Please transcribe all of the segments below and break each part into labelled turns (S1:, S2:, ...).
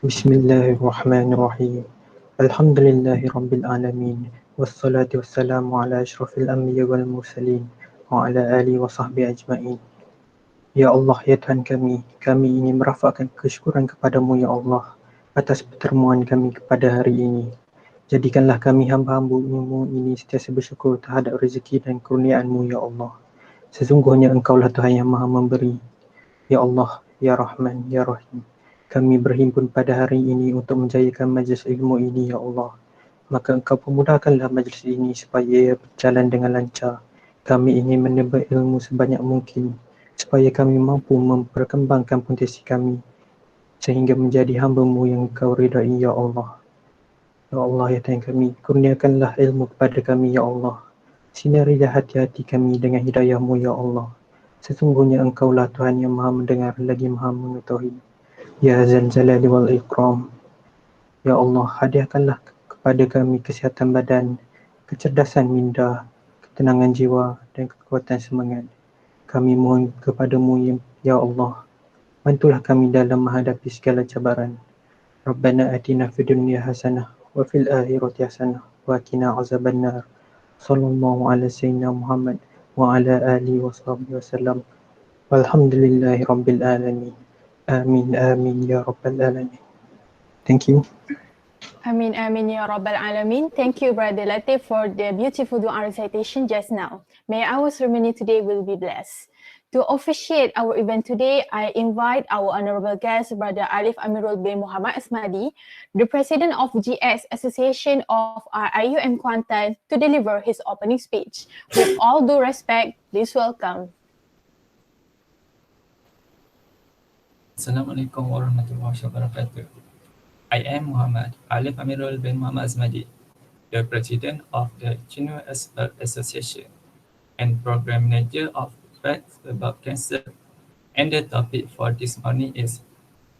S1: Bismillahirrahmanirrahim. Alhamdulillahirabbil alamin. Wassalatu wassalamu ala asyrafil anbiya wal mursalin wa ala alihi wa sahbihi ajma'in. Ya Allah, ya Tuhan kami ingin merafakkan kesyukuran kepadamu ya Allah atas pertemuan kami pada hari ini. Jadikanlah kami hamba-hamba-Mu ini sentiasa bersyukur terhadap rezeki dan kurniaan-Mu ya Allah. Sesungguhnya Engkaulah Tuhan yang Maha Memberi. Ya Allah, ya Rahman, ya Rahim. Kami berhimpun pada hari ini untuk menjayakan majlis ilmu ini ya Allah. Maka Engkau pemudahkanlah majlis ini supaya ia berjalan dengan lancar. Kami ingin menimba ilmu sebanyak mungkin supaya kami mampu memperkembangkan potensi kami sehingga menjadi hamba-Mu yang Engkau ridai ya Allah. Ya Allah, ya Tuhan kami, kurniakanlah ilmu kepada kami ya Allah. Sinarilah hati-hati kami dengan hidayah-Mu ya Allah. Sesungguhnya Engkaulah Tuhan yang Maha Mendengar lagi Maha Mengetahui. Ya Zal Jalali wal Ikram. Ya Allah, hadiahkanlah kepada kami kesihatan badan, kecerdasan minda, ketenangan jiwa dan kekuatan semangat. Kami mohon kepadamu ya Allah, bantulah kami dalam menghadapi segala cabaran. Rabbana atina fid dunya hasanah wa fil akhirati hasanah wa qina azabannar. Sallallahu ala sayyidina Muhammad wa ala alihi wa sahbihi wasallam. Walhamdulillahi rabbil alamin. Amin amin ya rabbal alamin. Thank you.
S2: Amin, amin, ya Rabbal Alamin. Thank you, Brother Latif, for the beautiful dua recitation just now. May our ceremony today will be blessed. To officiate our event today, I invite our honorable guest, Brother Alif Amirul bin Muhammad Asmadi, the President of GX Association of IUM Kuantan, to deliver his opening speech. With all due respect, please welcome.
S3: Assalamualaikum warahmatullahi wabarakatuh. I am Muhammad Alif Amirul bin Muhammad Asmadi, the President of the Tumor Association and Program Manager of Facts About Cancer, and the topic for this morning is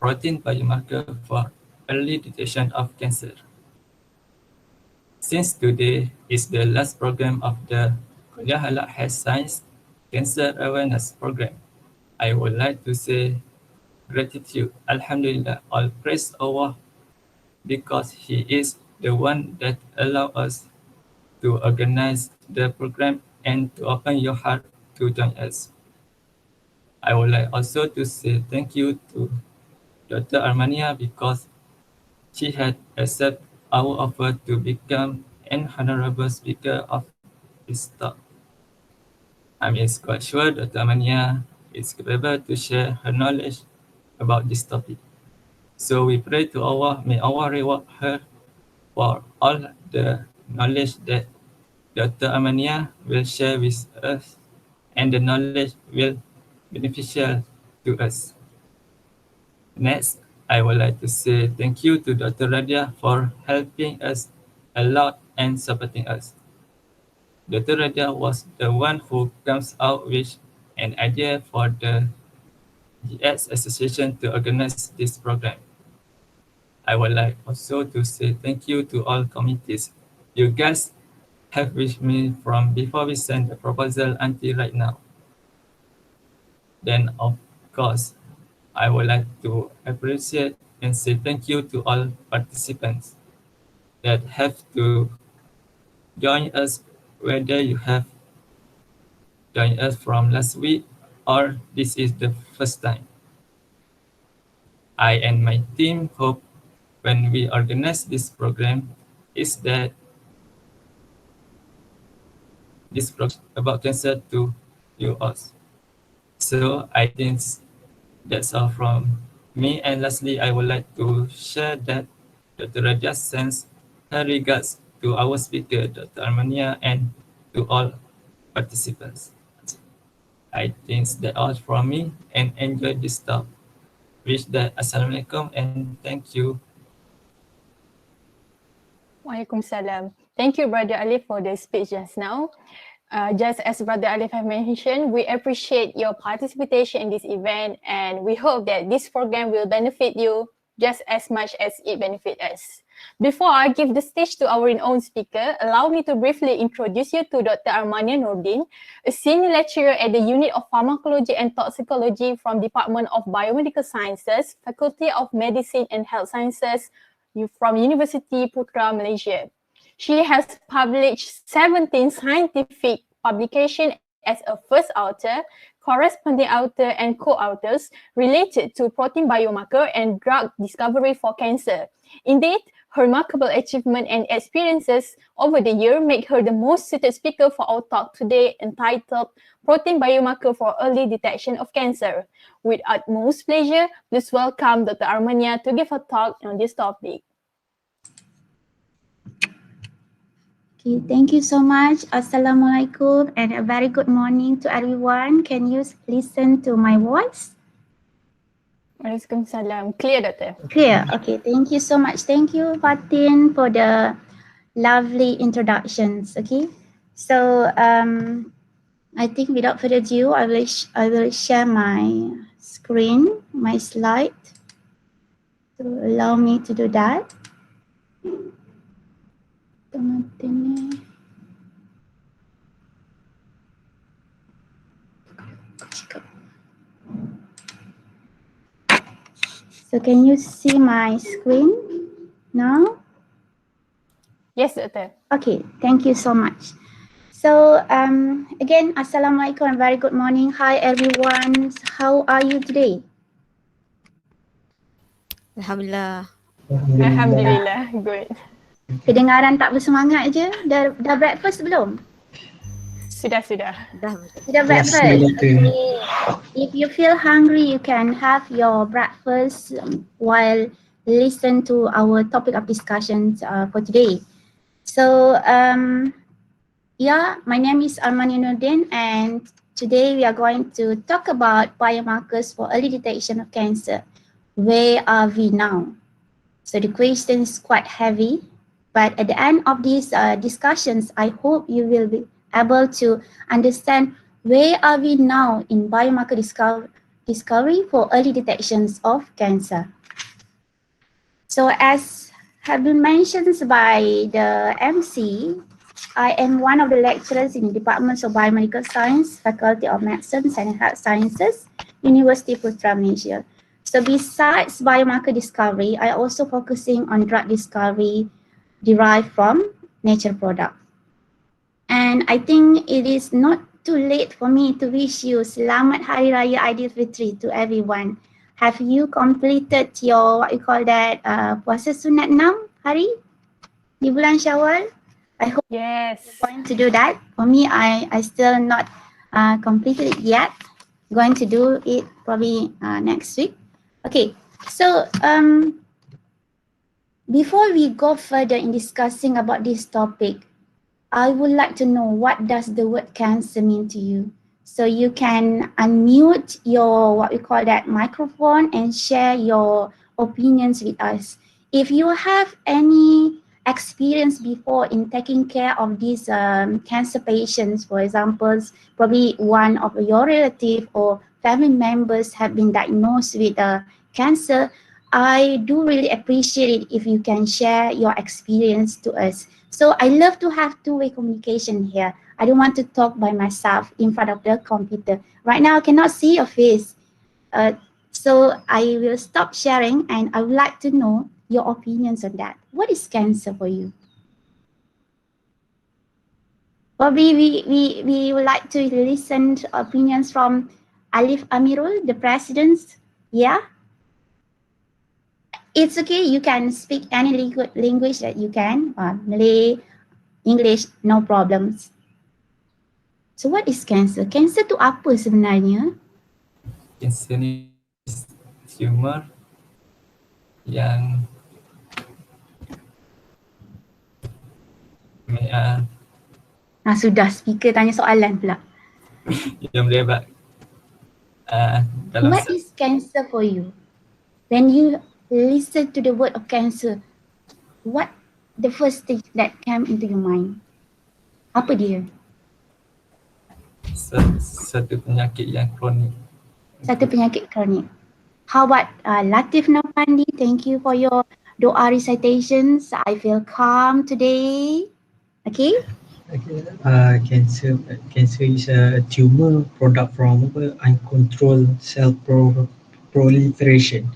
S3: Protein Biomarker for Early Detection of Cancer. Since today is the last program of the Kuliah Halal Health Science Cancer Awareness Program, I would like to say gratitude, Alhamdulillah, all praise Allah, because He is the one that allow us to organize the program and to open your heart to join us. I would like also to say thank you to Dr. Armania because she had accepted our offer to become an honorable speaker of this talk. I am quite sure Dr. Armania is capable to share her knowledge about this topic. So we pray to Allah, may Allah reward her for all the knowledge that Dr. Amania will share with us, and the knowledge will be beneficial to us. Next, I would like to say thank you to Dr. Radia for helping us a lot and supporting us. Dr. Radia was the one who comes out with an idea for the GX Association to organize this program. I would like also to say thank you to all committees. You guys have with me from before we send the proposal until right now. Then of course, I would like to appreciate and say thank you to all participants that have to join us, whether you have joined us from last week or this is the first time. I and my team hope when we organize this program is that this program about cancer to you all. So I think that's all from me. And lastly, I would like to share that Dr. Raja sends her regards to our speaker, Dr. Armania, and to all participants. I think that's all from me, and enjoy this talk. Wish that Assalamualaikum and thank you.
S2: Waalaikumsalam. Thank you, Brother Alif, for the speech just now. Just as Brother Alif have mentioned, we appreciate your participation in this event, and we hope that this program will benefit you just as much as it benefits us. Before I give the stage to our renowned speaker, allow me to briefly introduce you to Dr. Armania Nordin, a senior lecturer at the Unit of Pharmacology and Toxicology from Department of Biomedical Sciences, Faculty of Medicine and Health Sciences from University Putra, Malaysia. She has published 17 scientific publications as a first author, corresponding author, and co-authors related to protein biomarker and drug discovery for cancer. Indeed, her remarkable achievement and experiences over the year make her the most suited speaker for our talk today, entitled Protein Biomarker for Early Detection of Cancer. With utmost pleasure, please welcome Dr. Armania to give a talk on this topic.
S4: Okay, thank you so much. Assalamualaikum and a very good morning to everyone. Can you listen to my voice?
S2: Waalaikumsalam. Clear, Doctor?
S4: Clear. Okay, thank you so much. Thank you, Fatin, for the lovely introductions. Okay, so I think without further ado, I will share my screen, my slide, to allow me to do that. So can you see my screen now?
S2: Yes, Doctor.
S4: Okay, thank you so much. So again, Assalamualaikum and very good morning. Hi everyone, how are you today?
S5: Alhamdulillah.
S2: Alhamdulillah, good.
S4: Kedengaran tak bersemangat je. Dah breakfast belum?
S2: Sudah.
S4: Sudah breakfast? Okay. If you feel hungry, you can have your breakfast while listen to our topic of discussions for today. So yeah, my name is Armania Nordin, and today we are going to talk about biomarkers for early detection of cancer. Where are we now? So the question is quite heavy, but at the end of these discussions, I hope you will be able to understand where are we now in biomarker discovery for early detections of cancer. So as have been mentioned by the MC, I am one of the lecturers in the Department of Biomedical Science, Faculty of Medicine and Health Sciences, University Putra, Malaysia. So besides biomarker discovery, I also focusing on drug discovery derived from nature product. And I think it is not too late for me to wish you Selamat Hari Raya Aidilfitri to everyone. Have you completed your, what you call that, puasa sunat 6 hari di bulan Syawal? I hope
S2: Yes.
S4: you're going to do that. For me, I still not completed it yet. Going to do it probably next week. Okay, so before we go further in discussing about this topic, I would like to know what does the word cancer mean to you. So you can unmute your, what we call that, microphone and share your opinions with us. If you have any experience before in taking care of these cancer patients, for example, probably one of your relative or family members have been diagnosed with cancer, I do really appreciate it if you can share your experience to us. So I love to have two-way communication here. I don't want to talk by myself in front of the computer. Right now I cannot see your face. So I will stop sharing and I would like to know your opinions on that. What is cancer for you? Probably we would like to listen to opinions from Alif Amirul, the president. Yeah? It's okay, you can speak any language that you can, Malay, English, no problems. So what is cancer? Cancer tu apa sebenarnya?
S3: Cancer ni tumor yang
S4: Sudah speaker tanya soalan pula.
S3: yang melibat dalam
S4: What is cancer for you? When you listen to the word of cancer, what the first thing that came into your mind? Apa dia?
S3: satu penyakit yang kronik.
S4: Satu penyakit kronik. How about Latif Nafandi? Thank you for your doa recitations. I feel calm today. Okay.
S1: Okay. Cancer is a tumor product from uncontrolled cell proliferation.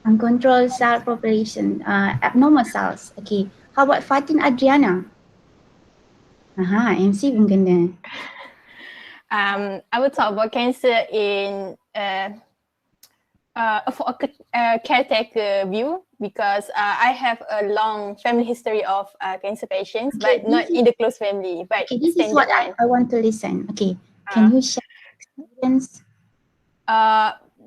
S4: Uncontrolled cell population, abnormal cells. Okay. How about Fatin Adriana? Aha, MC pun kena.
S2: I will talk about cancer in for a caretaker view because I have a long family history of cancer patients,
S4: Okay,
S2: but not in the close family, but
S4: Okay, this is
S2: extended
S4: what
S2: one.
S4: I want to listen. Okay, can you share experience?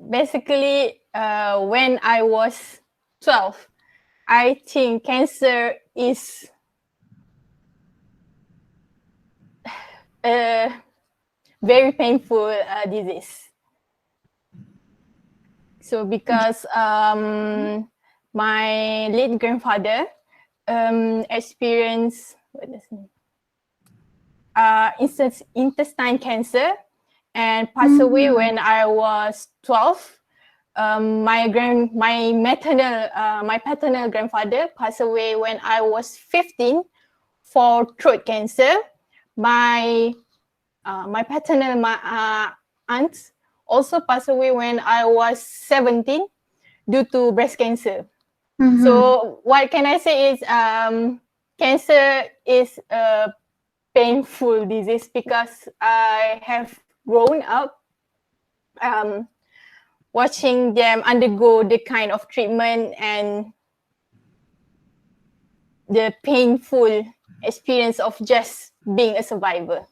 S2: Basically, when I was 12, I think cancer is a very painful disease. So because my late grandfather experienced intestine cancer and passed away when I was 12. My paternal grandfather passed away when I was 15 for throat cancer. My paternal aunt also passed away when I was 17 due to breast cancer. So what can I say is cancer is a painful disease because I have grown up watching them undergo the kind of treatment and the painful experience of just being a survivor.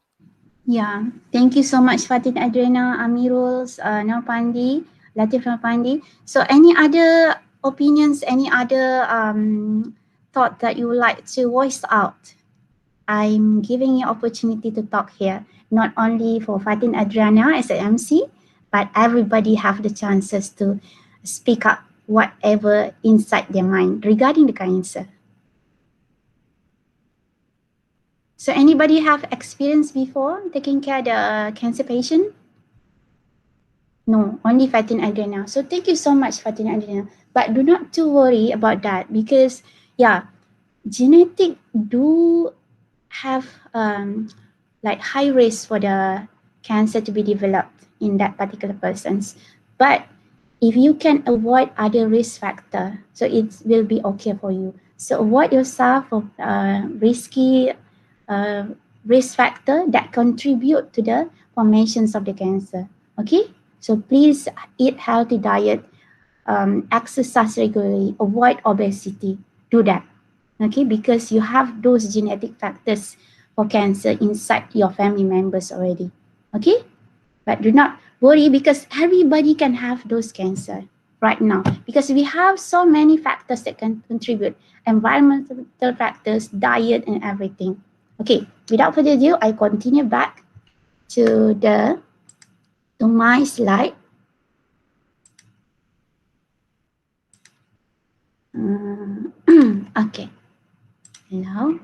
S4: Yeah, thank you so much Fatin Adriana, Amirul, Nopandi, Latif Nopandi. So any other opinions, any other thought that you would like to voice out? I'm giving you opportunity to talk here, not only for Fatin Adriana as an MC, but everybody have the chances to speak up whatever inside their mind regarding the cancer. So anybody have experience before taking care of the cancer patient? No, only Fatin Adriana. So thank you so much, Fatin Adriana. But do not to worry about that because, yeah, genetic do have like high risk for the cancer to be developed in that particular persons. But if you can avoid other risk factor, so it will be okay for you. So avoid yourself of risky risk factor that contribute to the formations of the cancer. Okay, so please eat healthy diet, exercise regularly, avoid obesity. Do that. Okay, because you have those genetic factors for cancer inside your family members already. Okay, but do not worry because everybody can have those cancer right now because we have so many factors that can contribute, environmental factors, diet and everything. Okay, without further ado, I continue back to my slide. Okay, now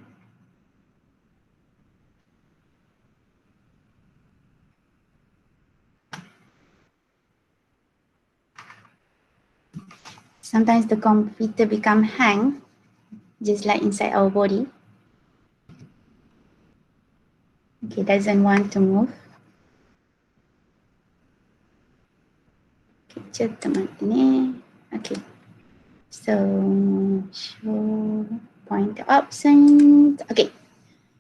S4: sometimes the computer become hang just like inside our body. Okay, doesn't want to move. Capture teman ini. Okay, so show point absent. Okay,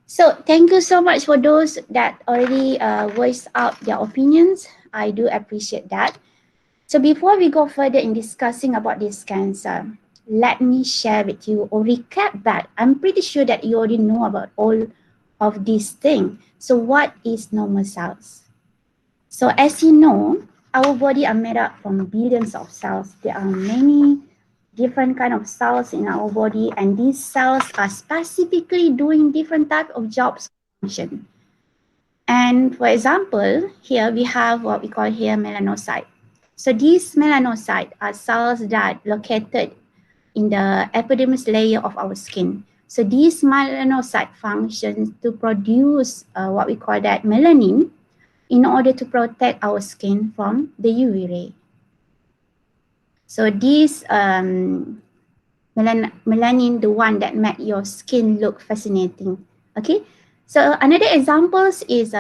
S4: so thank you so much for those that already voiced out their opinions. I do appreciate that. So before we go further in discussing about this cancer, let me share with you or recap that. I'm pretty sure that you already know about all of these things. So what is normal cells? So as you know, our body are made up from billions of cells. There are many different kind of cells in our body, and these cells are specifically doing different type of jobs function. And for example, here we have what we call here melanocyte. So these melanocytes are cells that located in the epidermis layer of our skin. So these melanocyte functions to produce what we call that melanin in order to protect our skin from the UV ray. So these melanin, the one that make your skin look fascinating. Okay, so another examples is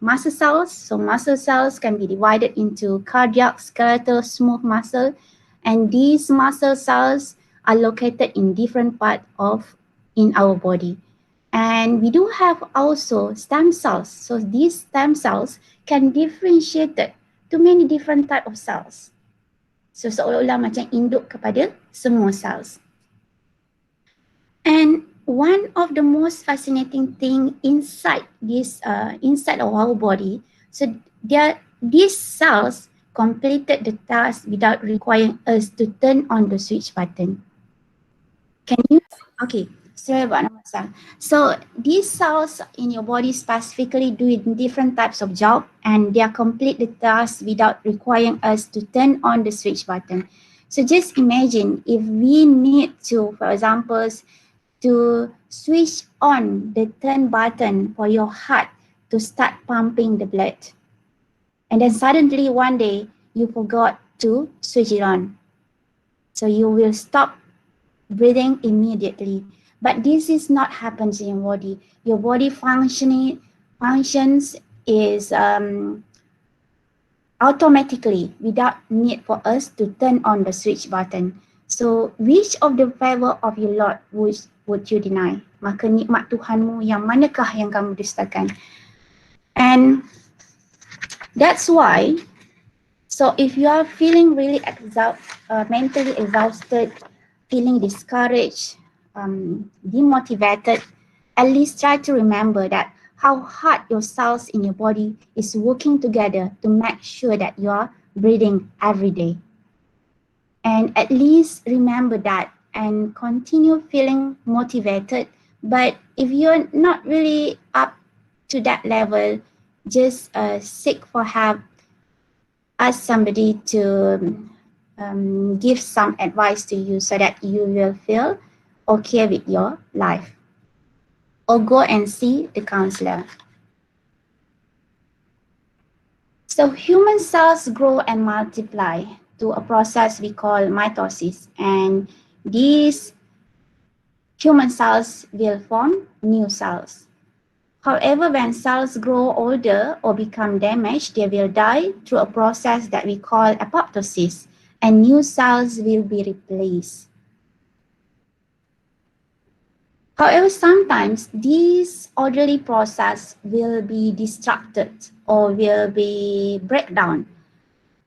S4: muscle cells. So muscle cells can be divided into cardiac, skeletal, smooth muscle, and these muscle cells are located in different part of in our body. And we do have also stem cells. So these stem cells can differentiated to many different type of cells. So seolah-olah macam induk kepada semua cells. And one of the most fascinating thing inside this inside of our body, so these cells completed the task without requiring us to turn on the switch button. Can you? Okay, sorry about that. So these cells in your body specifically do different types of job, and they are complete the task without requiring us to turn on the switch button. So just imagine if we need to, for example, to switch on the turn button for your heart to start pumping the blood. And then suddenly one day you forgot to switch it on. So you will stop breathing immediately. But this is not happens in your body. Your body functions is automatically without need for us to turn on the switch button. So which of the favor of your Lord would you deny? Maka nikmat Tuhanmu yang manakah yang kamu dustakan? And that's why, so if you are feeling really mentally exhausted, feeling discouraged, demotivated, at least try to remember that how hard your cells in your body is working together to make sure that you are breathing every day. And at least remember that and continue feeling motivated. But if you're not really up to that level, just seek for help. Ask somebody to give some advice to you so that you will feel okay with your life. Or go and see the counselor. So human cells grow and multiply to a process we call mitosis, and these human cells will form new cells. However, when cells grow older or become damaged, they will die through a process that we call apoptosis, and new cells will be replaced. However, sometimes this orderly process will be disrupted or will be breakdown,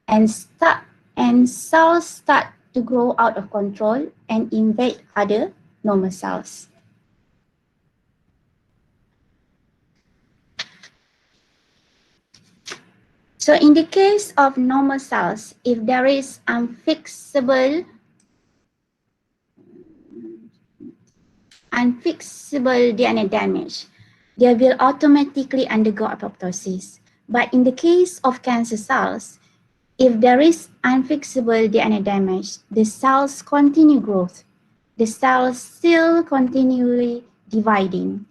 S4: and cells start to grow out of control and invade other normal cells. So in the case of normal cells, if there is unfixable DNA damage, they will automatically undergo apoptosis. But in the case of cancer cells, if there is unfixable DNA damage, the cells continue growth. The cells still continually dividing.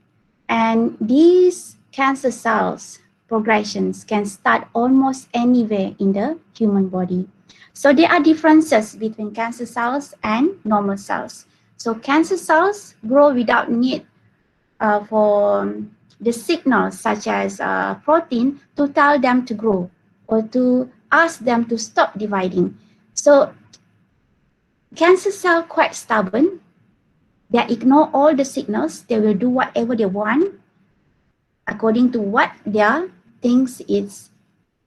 S4: And these cancer cells progressions can start almost anywhere in the human body. So there are differences between cancer cells and normal cells. So cancer cells grow without need for the signals such as protein to tell them to grow or to ask them to stop dividing. So cancer cells quite stubborn. They ignore all the signals. They will do whatever they want according to what their thinks is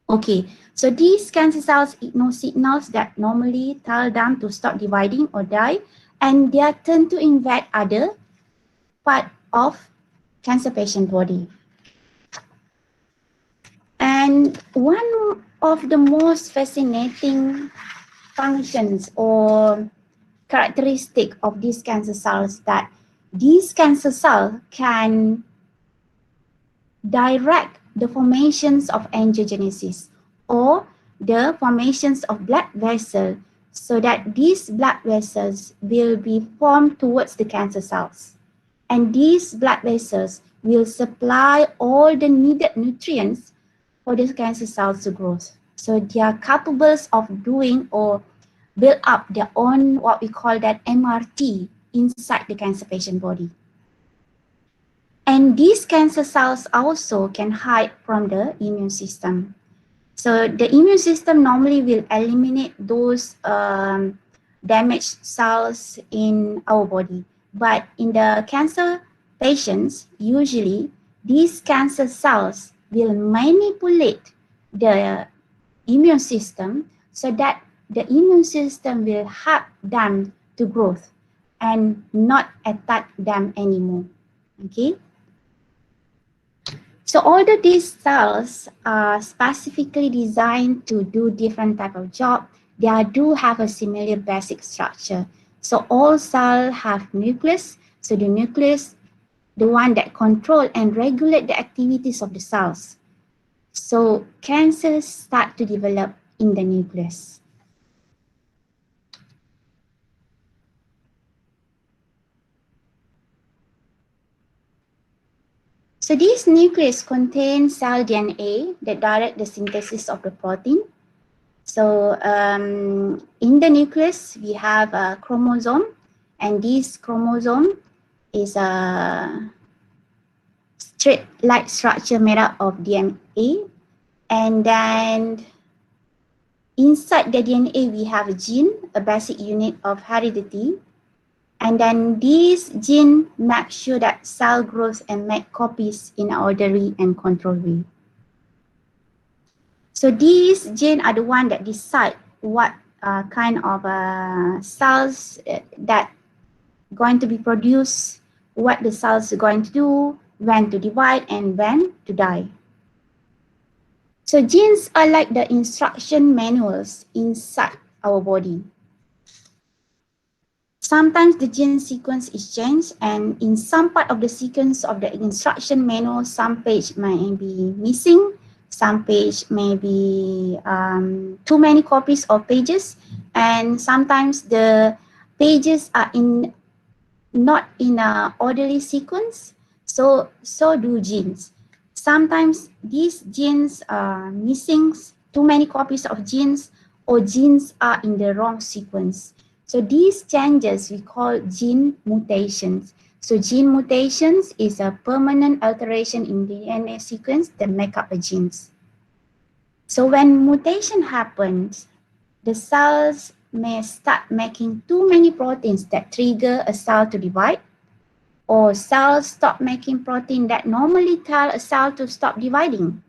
S4: okay. So these cancer cells ignore signals that normally tell them to stop dividing or die, and they tend to invade other part of cancer patient body. And one of the most fascinating functions or characteristic of these cancer cells that these cancer cells can direct the formations of angiogenesis or the formations of blood vessels, so that these blood vessels will be formed towards the cancer cells. And these blood vessels will supply all the needed nutrients for the cancer cells to grow. So they are capable of doing or build up their own, what we call that MRT inside the cancer patient body. And these cancer cells also can hide from the immune system. So the immune system normally will eliminate those damaged cells in our body. But in the cancer patients, usually these cancer cells will manipulate the immune system so that the immune system will help them to growth and not attack them anymore. Okay. So although these cells are specifically designed to do different type of job, they do have a similar basic structure. So all cells have nucleus. So the nucleus, the one that control and regulate the activities of the cells. So cancers start to develop in the nucleus. So this nucleus contains cell DNA that direct the synthesis of the protein. So in the nucleus, we have a chromosome, and this chromosome is a straight-like structure made up of DNA. And then inside the DNA, we have a gene, a basic unit of heredity. And then this gene makes sure that cell grows and make copies in an orderly and controlled way. So these genes are the one that decide what kind of cells that going to be produced, what the cells are going to do, when to divide and when to die. So genes are like the instruction manuals inside our body. Sometimes the gene sequence is changed, and in some part of the sequence of the instruction manual, some page may be missing, some page may be too many copies of pages, and sometimes the pages are not in a orderly sequence. So do genes. Sometimes these genes are missing too many copies of genes, or genes are in the wrong sequence. So these changes we call gene mutations. So gene mutations is a permanent alteration in the DNA sequence that make up a genes. So when mutation happens, the cells may start making too many proteins that trigger a cell to divide, or cells stop making protein that normally tell a cell to stop dividing,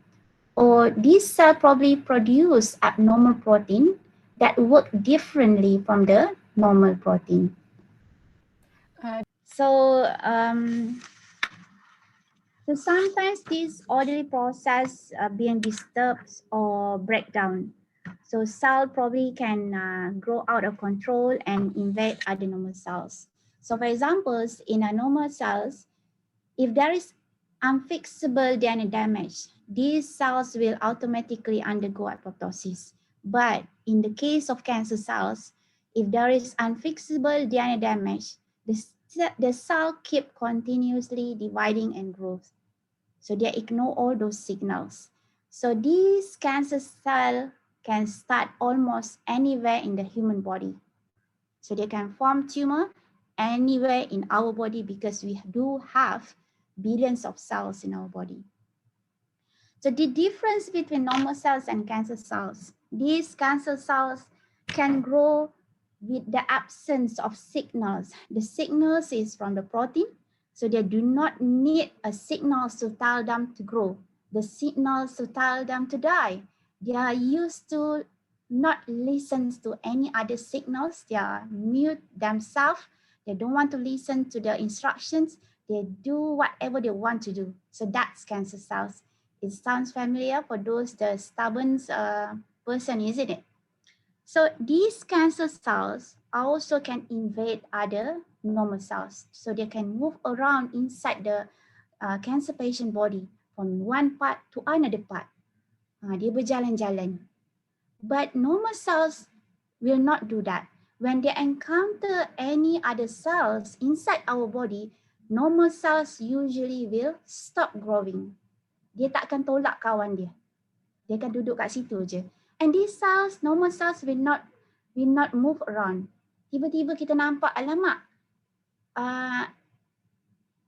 S4: or this cell probably produce abnormal protein that work differently from the normal protein. So sometimes this orderly process being disturbed or break down. So cell probably can grow out of control and invade other normal cells. So for examples, in a normal cells, if there is unfixable DNA damage, these cells will automatically undergo apoptosis. But in the case of cancer cells, if there is unfixable DNA damage, the cell keep continuously dividing and growth. So they ignore all those signals. So these cancer cells can start almost anywhere in the human body. So they can form tumor anywhere in our body because we do have billions of cells in our body. So the difference between normal cells and cancer cells, these cancer cells can grow with the absence of signals. The signals is from the protein, so they do not need a signal to tell them to grow, the signals to tell them to die. They are used to not listen to any other signals. They are mute themselves. They don't want to listen to the instructions. They do whatever they want to do. So that's cancer cells. It sounds familiar for those the stubborn person, isn't it? So these cancer cells also can invade other normal cells. So they can move around inside the cancer patient body from one part to another part. Dia berjalan-jalan. But normal cells will not do that. When they encounter any other cells inside our body, normal cells usually will stop growing. Dia tak akan tolak kawan dia. Dia akan duduk kat situ je. And these cells, normal cells will not will not move around. Tiba-tiba kita nampak, alamak,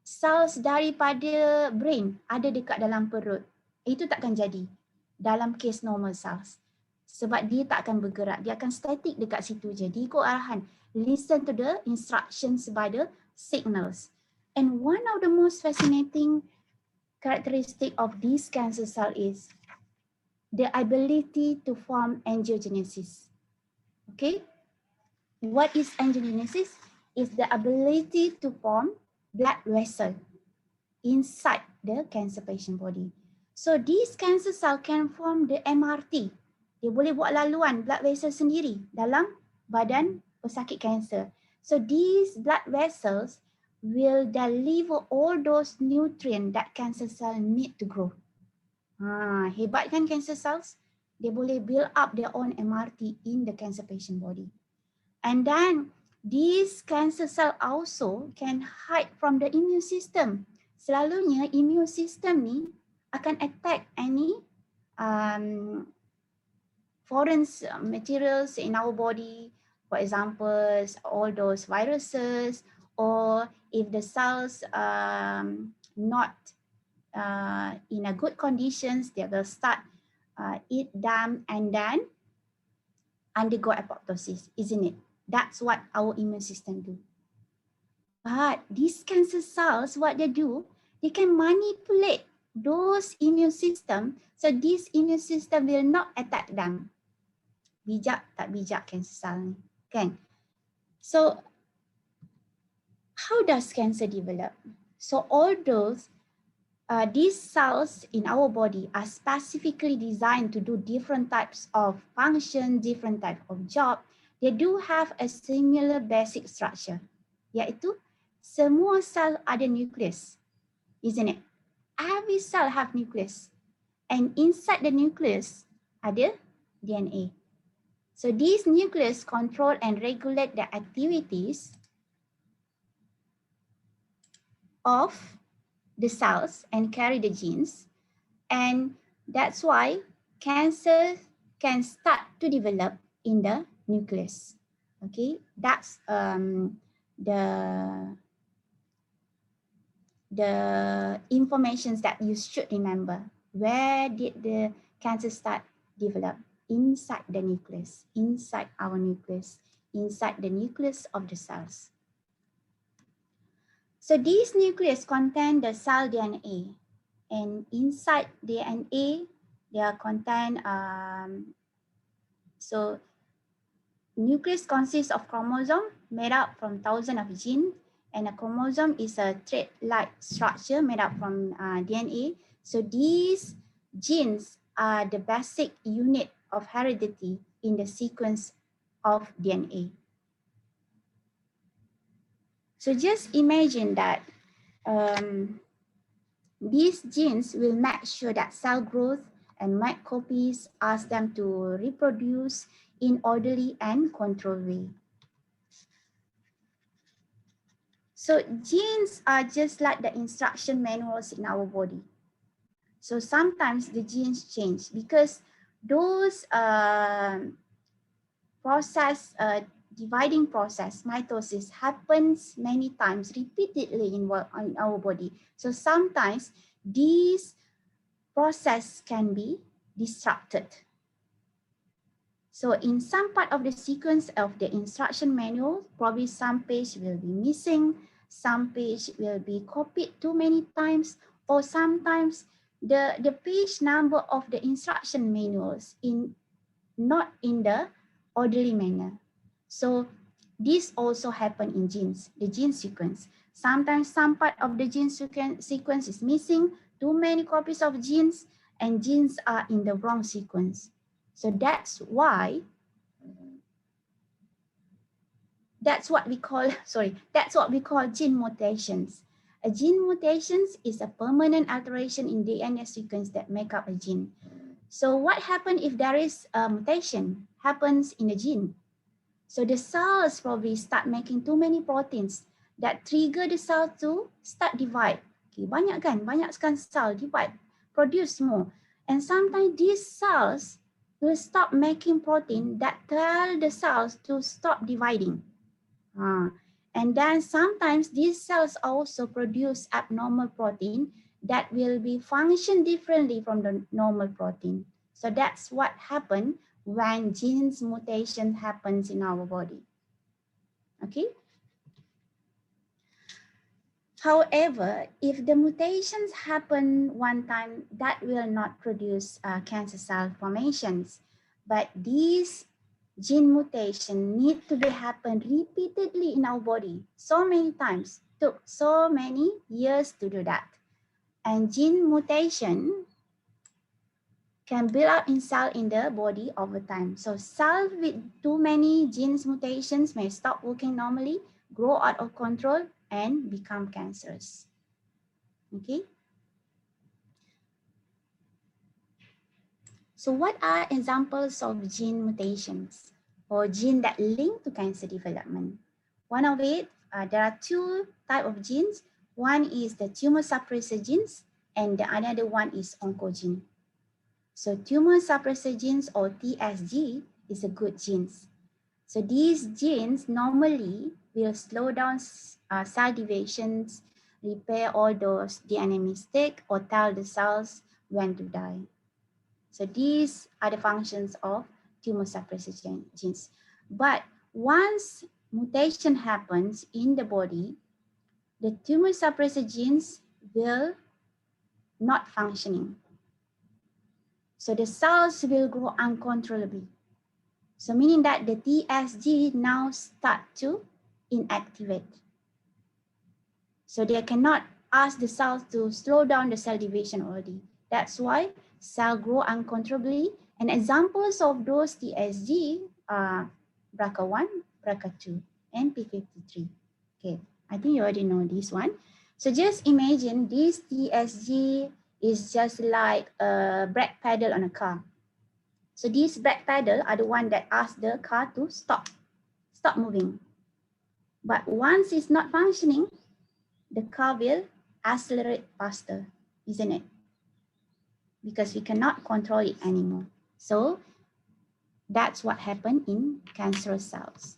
S4: cells daripada brain ada dekat dalam perut. Itu takkan jadi dalam case normal cells. Sebab dia tak akan bergerak, dia akan static dekat situ je. Dia ikut arahan. Listen to the instructions by the signals. And one of the most fascinating characteristic of this cancer cell is the ability to form angiogenesis. Okay? What is angiogenesis? Is the ability to form blood vessel inside the cancer patient body. So this cancer cell can form the MRT. Dia boleh buat laluan blood vessel sendiri dalam badan pesakit kanser. So these blood vessels will deliver all those nutrients that cancer cell need to grow. Hebat kan cancer cells? They boleh build up their own MRT in the cancer patient body. And then this cancer cell also can hide from the immune system. Selalunya immune system ni akan attack any foreign materials in our body. For example, all those viruses, or if the cells not in a good conditions, they will start eat them and then undergo apoptosis, isn't it? That's what our immune system do. But these cancer cells, what they do, they can manipulate those immune system, so this immune system will not attack them. Bijak tak bijak cancer cell ni, kan? So, how does cancer develop? So all those these cells in our body are specifically designed to do different types of function, different type of job. They do have a similar basic structure, iaitu semua sel ada nucleus, isn't it? Every cell have nucleus, and inside the nucleus ada DNA. So these nucleus control and regulate the activities of the cells and carry the genes, and that's why cancer can start to develop in the nucleus. Okay, that's the informations that you should remember. Where did the cancer start develop? Inside the nucleus, inside our nucleus, inside the nucleus of the cells. So these nucleus contain the cell DNA, and inside DNA, they are contain, so nucleus consists of chromosome made up from thousands of genes, and a chromosome is a thread-like structure made up from DNA. So these genes are the basic unit of heredity in the sequence of DNA. So just imagine that these genes will make sure that cell growth and make copies, ask them to reproduce in orderly and controlled way. So genes are just like the instruction manuals in our body. So sometimes the genes change because those dividing process, mitosis, happens many times repeatedly in our body. So sometimes these process can be disrupted. So in some part of the sequence of the instruction manual, probably some page will be missing, some page will be copied too many times, or sometimes the page number of the instruction manuals not in the orderly manner. So this also happen in genes, the gene sequence. Sometimes some part of the gene sequence is missing, too many copies of genes, and genes are in the wrong sequence. So that's what we call gene mutations. A gene mutations is a permanent alteration in DNA sequence that make up a gene. So what happens if there is a mutation happens in a gene? So the cells probably start making too many proteins that trigger the cell to start divide. Okay, banyak sekali cell divide, produce more. And sometimes these cells will stop making protein that tell the cells to stop dividing. And then sometimes these cells also produce abnormal protein that will be function differently from the normal protein. So that's what happens when genes mutation happens in our body. Okay. However, if the mutations happen one time, that will not produce cancer cell formations. But these gene mutation need to be happen repeatedly in our body so many times, took so many years to do that. And gene mutation can build up in cell in the body over time. So cells with too many genes mutations may stop working normally, grow out of control, and become cancerous. Okay. So what are examples of gene mutations or gene that link to cancer development? One of it, there are two types of genes. One is the tumor suppressor genes and the another one is oncogene. So tumor suppressor genes or TSG is a good genes. So these genes normally will slow down cell divisions, repair all those DNA mistakes, or tell the cells when to die. So these are the functions of tumor suppressor genes. But once mutation happens in the body, the tumor suppressor genes will not functioning. So the cells will grow uncontrollably. So meaning that the TSG now start to inactivate. So they cannot ask the cells to slow down the cell division already. That's why cell grow uncontrollably. And examples of those TSG are BRCA1, BRCA2, and P53. Okay, I think you already know this one. So just imagine this TSG is just like a brake pedal on a car. So these brake pedal are the one that ask the car to stop moving. But once it's not functioning, the car will accelerate faster, isn't it? Because we cannot control it anymore. So that's what happened in cancerous cells.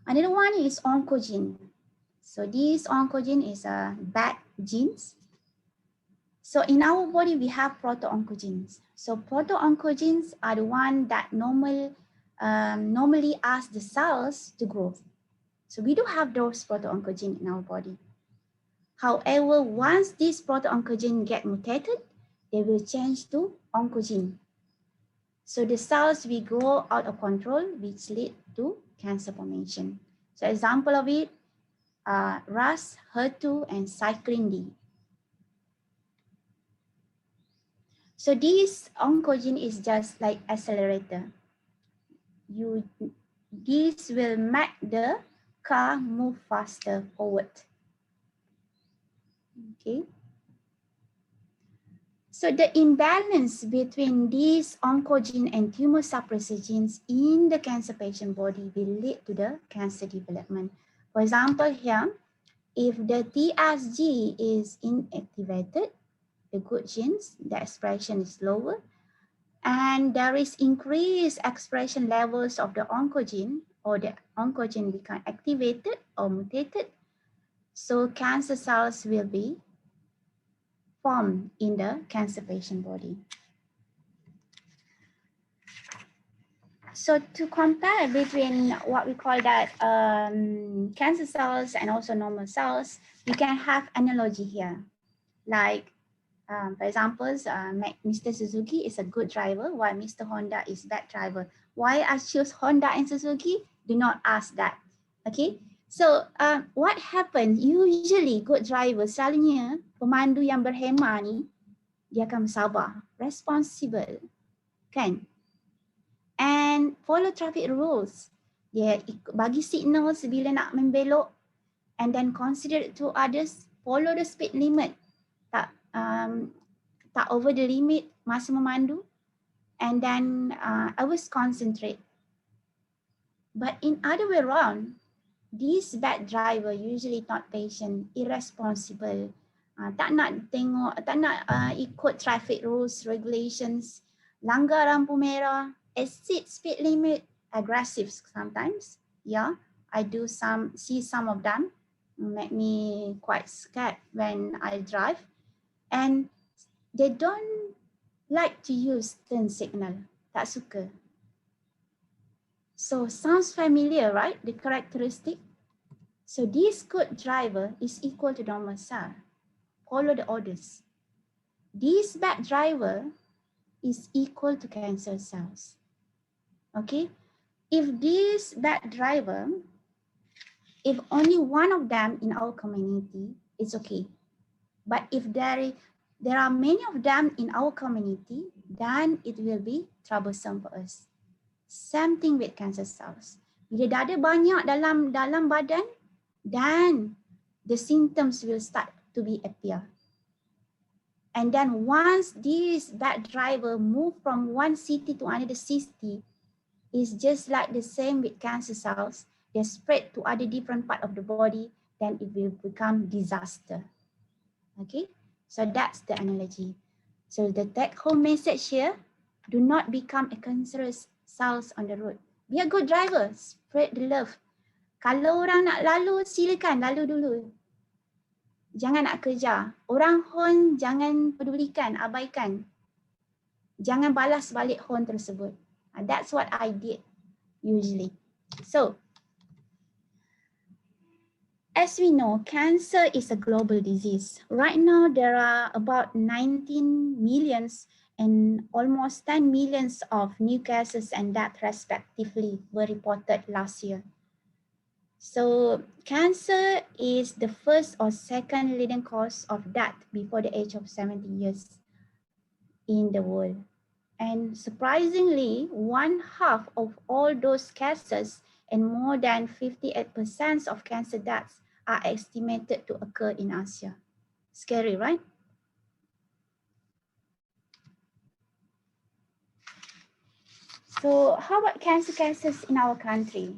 S4: Another one is oncogene. So this oncogene is a bad genes. So in our body, we have proto-oncogenes. So proto-oncogenes are the one that normally ask the cells to grow. So we do have those proto-oncogenes in our body. However, once this proto-oncogene get mutated, they will change to oncogene. So the cells will grow out of control, which lead to cancer formation. So example of it are RAS, HER2, and cyclin D. So this oncogene is just like accelerator. This will make the car move faster forward. Okay. So the imbalance between these oncogene and tumor suppressor genes in the cancer patient body will lead to the cancer development. For example, here, if the TSG is inactivated, the good genes, the expression is lower, and there is increased expression levels of the oncogene, or the oncogene become activated or mutated, so cancer cells will be formed in the cancer patient body. So to compare between what we call that cancer cells and also normal cells, we can have analogy here. Like, for example, Mr. Suzuki is a good driver, while Mr. Honda is bad driver. Why I choose Honda and Suzuki? Do not ask that. Okay. So what happens? Usually good driver, selalunya pemandu yang berhemah ni, dia akan bersabar, responsible, kan? And follow traffic rules. Dia bagi signals bila nak membelok, and then consider to others, follow the speed limit, tak over the limit masa memandu, and then always concentrate. But in other way around, this bad driver usually not patient, irresponsible, tak nak tengok, tak nak ikut traffic rules, regulations, langgar lampu merah, exceed speed limit, aggressive sometimes. Yeah, I do see some of them, make me quite scared when I drive. And they don't like to use turn signal, tak suka. So sounds familiar, right? The characteristic. So this good driver is equal to normal cell. Follow the orders. This bad driver is equal to cancer cells. Okay, if this bad driver, if only one of them in our community, it's okay. But if there are many of them in our community, then it will be troublesome for us. Same thing with cancer cells. Bila dah ada banyak dalam badan, then the symptoms will start to be appear. And then once this bad driver move from one city to another city, it's just like the same with cancer cells. They spread to other different part of the body, then it will become disaster. Okay, so that's the analogy. So the take-home message here: do not become a cancerous cells on the road. Be a good driver, spread the love. Kalau orang nak lalu, silakan lalu dulu. Jangan nak kejar. Orang horn jangan pedulikan, abaikan. Jangan balas balik horn tersebut. That's what I did usually. So, as we know, cancer is a global disease. Right now, there are about 19 millions and almost 10 millions of new cases and deaths respectively were reported last year. So cancer is the first or second leading cause of death before the age of 70 years in the world. And surprisingly, 1/2 of all those cases and more than 58% of cancer deaths are estimated to occur in Asia. Scary, right? So how about cancer cases in our country?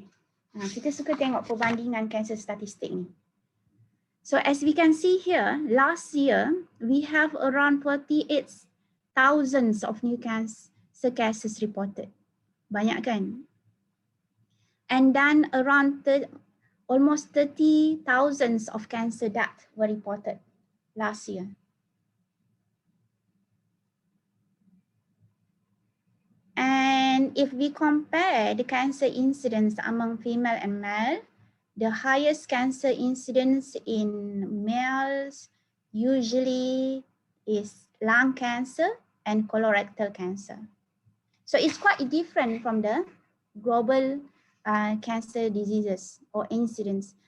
S4: Kita suka tengok perbandingan cancer statistik ni. So as we can see here, last year, we have around 48,000 of new cancer cases reported. Banyak kan? And then around almost 30,000 of cancer deaths were reported last year. And if we compare the cancer incidence among female and male, the highest cancer incidence in males usually is lung cancer and colorectal cancer. So it's quite different from the global cancer diseases or incidence.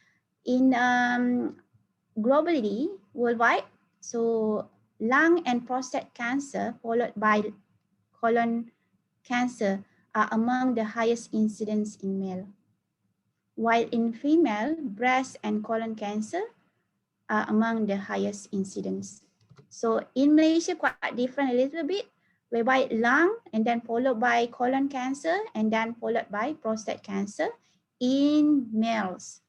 S4: In globally, worldwide, so lung and prostate cancer followed by colon cancer are among the highest incidence in male. While in female, breast and colon cancer are among the highest incidence. So in Malaysia, quite different a little bit, whereby lung and then followed by colon cancer and then followed by prostate cancer in males.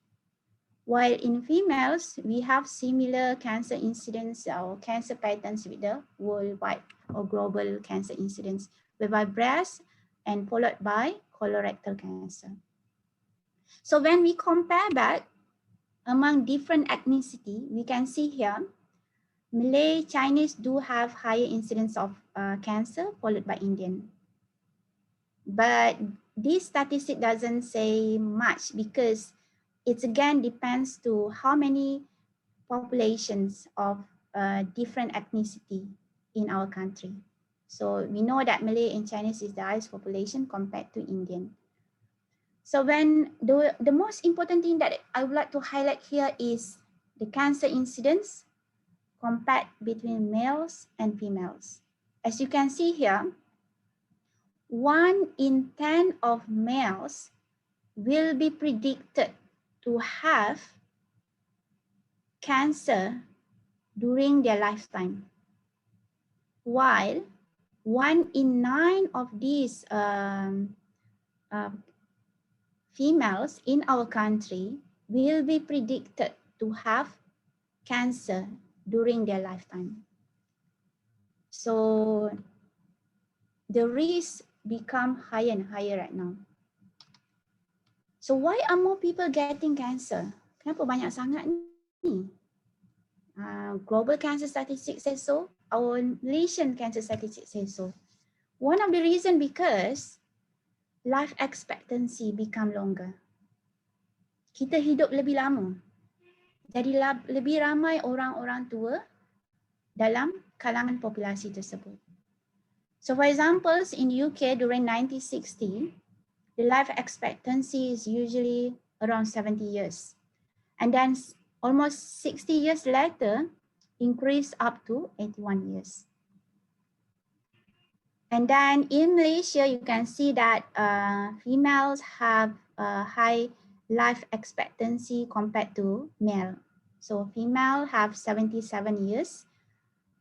S4: While in females, we have similar cancer incidence or cancer patterns with the worldwide or global cancer incidence, whereby breast and followed by colorectal cancer. So when we compare back among different ethnicity, we can see here, Malay, Chinese do have higher incidence of cancer, followed by Indian. But this statistic doesn't say much because it again depends to how many populations of different ethnicity in our country. So we know that Malay and Chinese is the highest population compared to Indian. So when the most important thing that I would like to highlight here is the cancer incidence compared between males and females. As you can see here, 1 in 10 of males will be predicted to have cancer during their lifetime, while 1 in 9 of these females in our country will be predicted to have cancer during their lifetime. So the risk become higher and higher right now. So why are more people getting cancer? Kenapa banyak sangat ni? Global cancer statistics says so. Our Malaysian cancer statistics says so. One of the reason because life expectancy become longer. Kita hidup lebih lama. Jadi lebih ramai orang-orang tua dalam kalangan populasi tersebut. So for example, in UK during 1960, the life expectancy is usually around 70 years. And then almost 60 years later, increased up to 81 years. And then in Malaysia, you can see that females have a high life expectancy compared to male. So female have 77 years,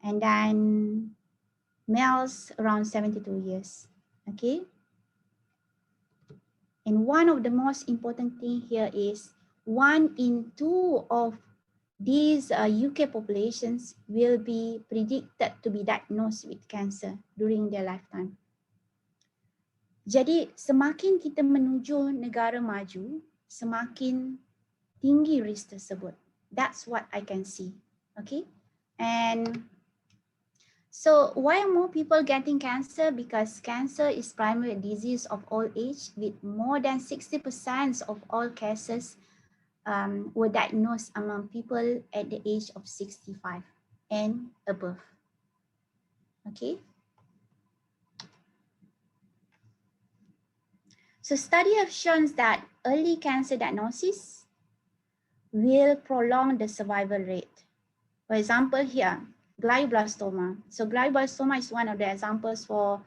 S4: and then males around 72 years, okay? And one of the most important thing here is 1 in 2 of these UK populations will be predicted to be diagnosed with cancer during their lifetime. Jadi semakin kita menuju negara maju, semakin tinggi risk tersebut. That's what I can see, okay? And so why are more people getting cancer? Because cancer is primary disease of all age, with more than 60% of all cases were diagnosed among people at the age of 65 and above. Okay. So study have shown that early cancer diagnosis will prolong the survival rate. For example, here, glioblastoma. So glioblastoma is one of the examples for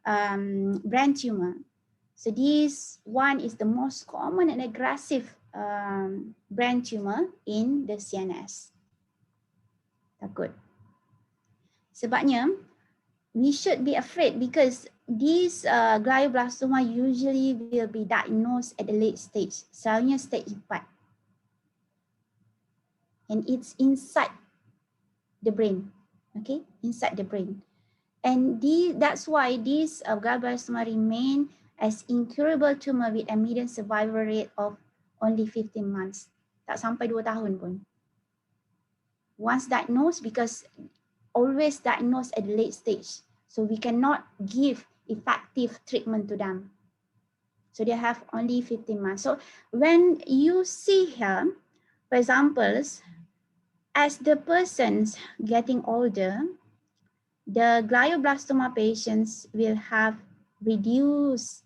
S4: brain tumor. So this one is the most common and aggressive brain tumor in the CNS. Takut. Sebabnya, we should be afraid because these glioblastoma usually will be diagnosed at the late stage, selnya stage 4. And it's inside the brain, okay, inside the brain. And that's why these glioblastoma remain as incurable tumor with a median survival rate of only 15 months. Tak sampai 2 tahun pun. Once diagnosed, because always diagnosed at the late stage. So we cannot give effective treatment to them. So they have only 15 months. So when you see here, for example, as the persons getting older, the glioblastoma patients will have reduced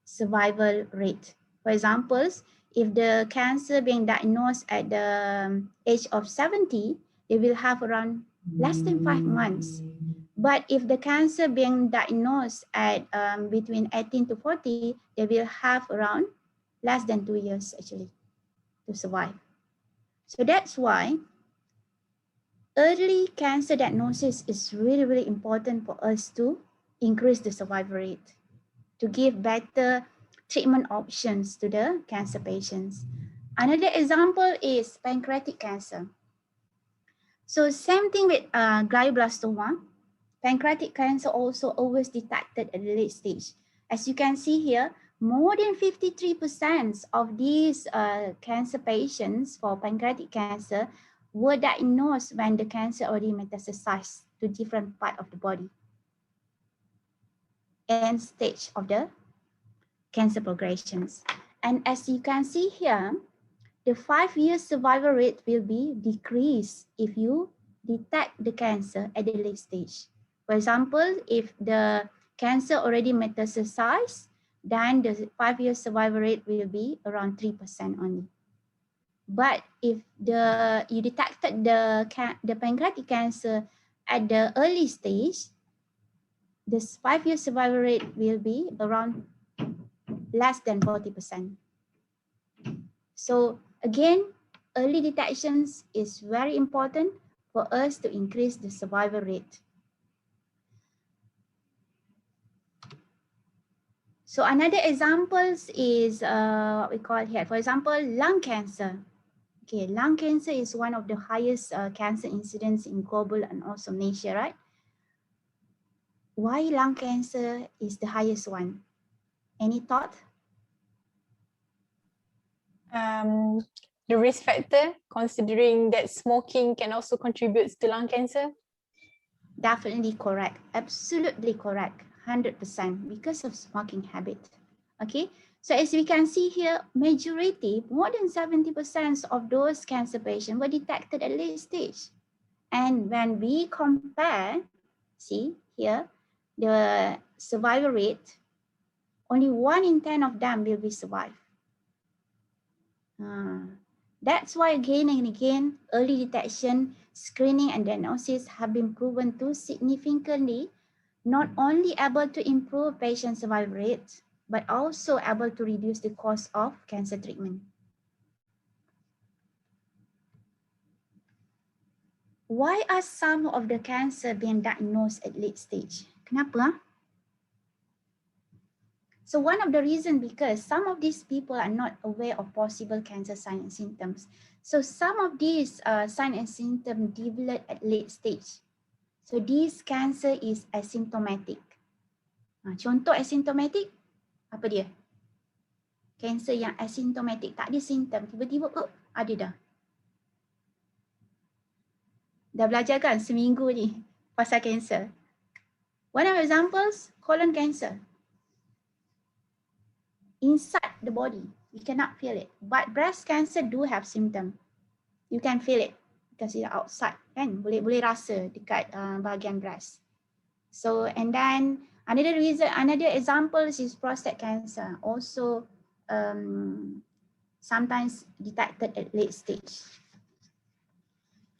S4: survival rate. For example, if the cancer being diagnosed at the age of 70, they will have around less than 5 months. But if the cancer being diagnosed at between 18 to 40, they will have around less than 2 years actually to survive. So that's why early cancer diagnosis is really, really important for us to increase the survival rate, to give better treatment options to the cancer patients. Another example is pancreatic cancer. So same thing with glioblastoma. Pancreatic cancer also always detected at the late stage. As you can see here, more than 53% of these cancer patients for pancreatic cancer were diagnosed when the cancer already metastasized to different part of the body and stage of the cancer progressions. And as you can see here, the 5-year survival rate will be decreased if you detect the cancer at the late stage. For example, if the cancer already metastasized, then the 5-year survival rate will be around 3% only. But if you detected the pancreatic cancer at the early stage, this 5-year survival rate will be around less than 40%. So again, early detections is very important for us to increase the survival rate. So another examples is what we call here, for example, lung cancer. Okay, lung cancer is one of the highest cancer incidents in global and also Malaysia, right? Why lung cancer is the highest one? Any thought?
S2: The risk factor, considering that smoking can also contribute to lung cancer.
S4: Definitely correct. Absolutely correct. 100% because of smoking habit. Okay. So as we can see here, majority, more than 70% of those cancer patients were detected at late stage. And when we compare, see here, the survival rate, only 1 in 10 of them will be survived. That's why again and again, early detection, screening and diagnosis have been proven to significantly not only able to improve patient survival rates, but also able to reduce the cost of cancer treatment. Why are some of the cancer being diagnosed at late stage? Kenapa? So one of the reasons because some of these people are not aware of possible cancer signs and symptoms. So some of these signs and symptoms develop at late stage. So this cancer is asymptomatic. Contoh asymptomatic, apa dia? Cancer yang asymptomatic, tak ada simptom, tiba-tiba ada dah. Dah belajar kan seminggu ni pasal cancer. One of examples, colon cancer. Inside the body, we cannot feel it. But breast cancer do have symptom. You can feel it because it's outside, kan? Boleh rasa dekat bahagian breast. So and then another example is prostate cancer. Also sometimes detected at late stage.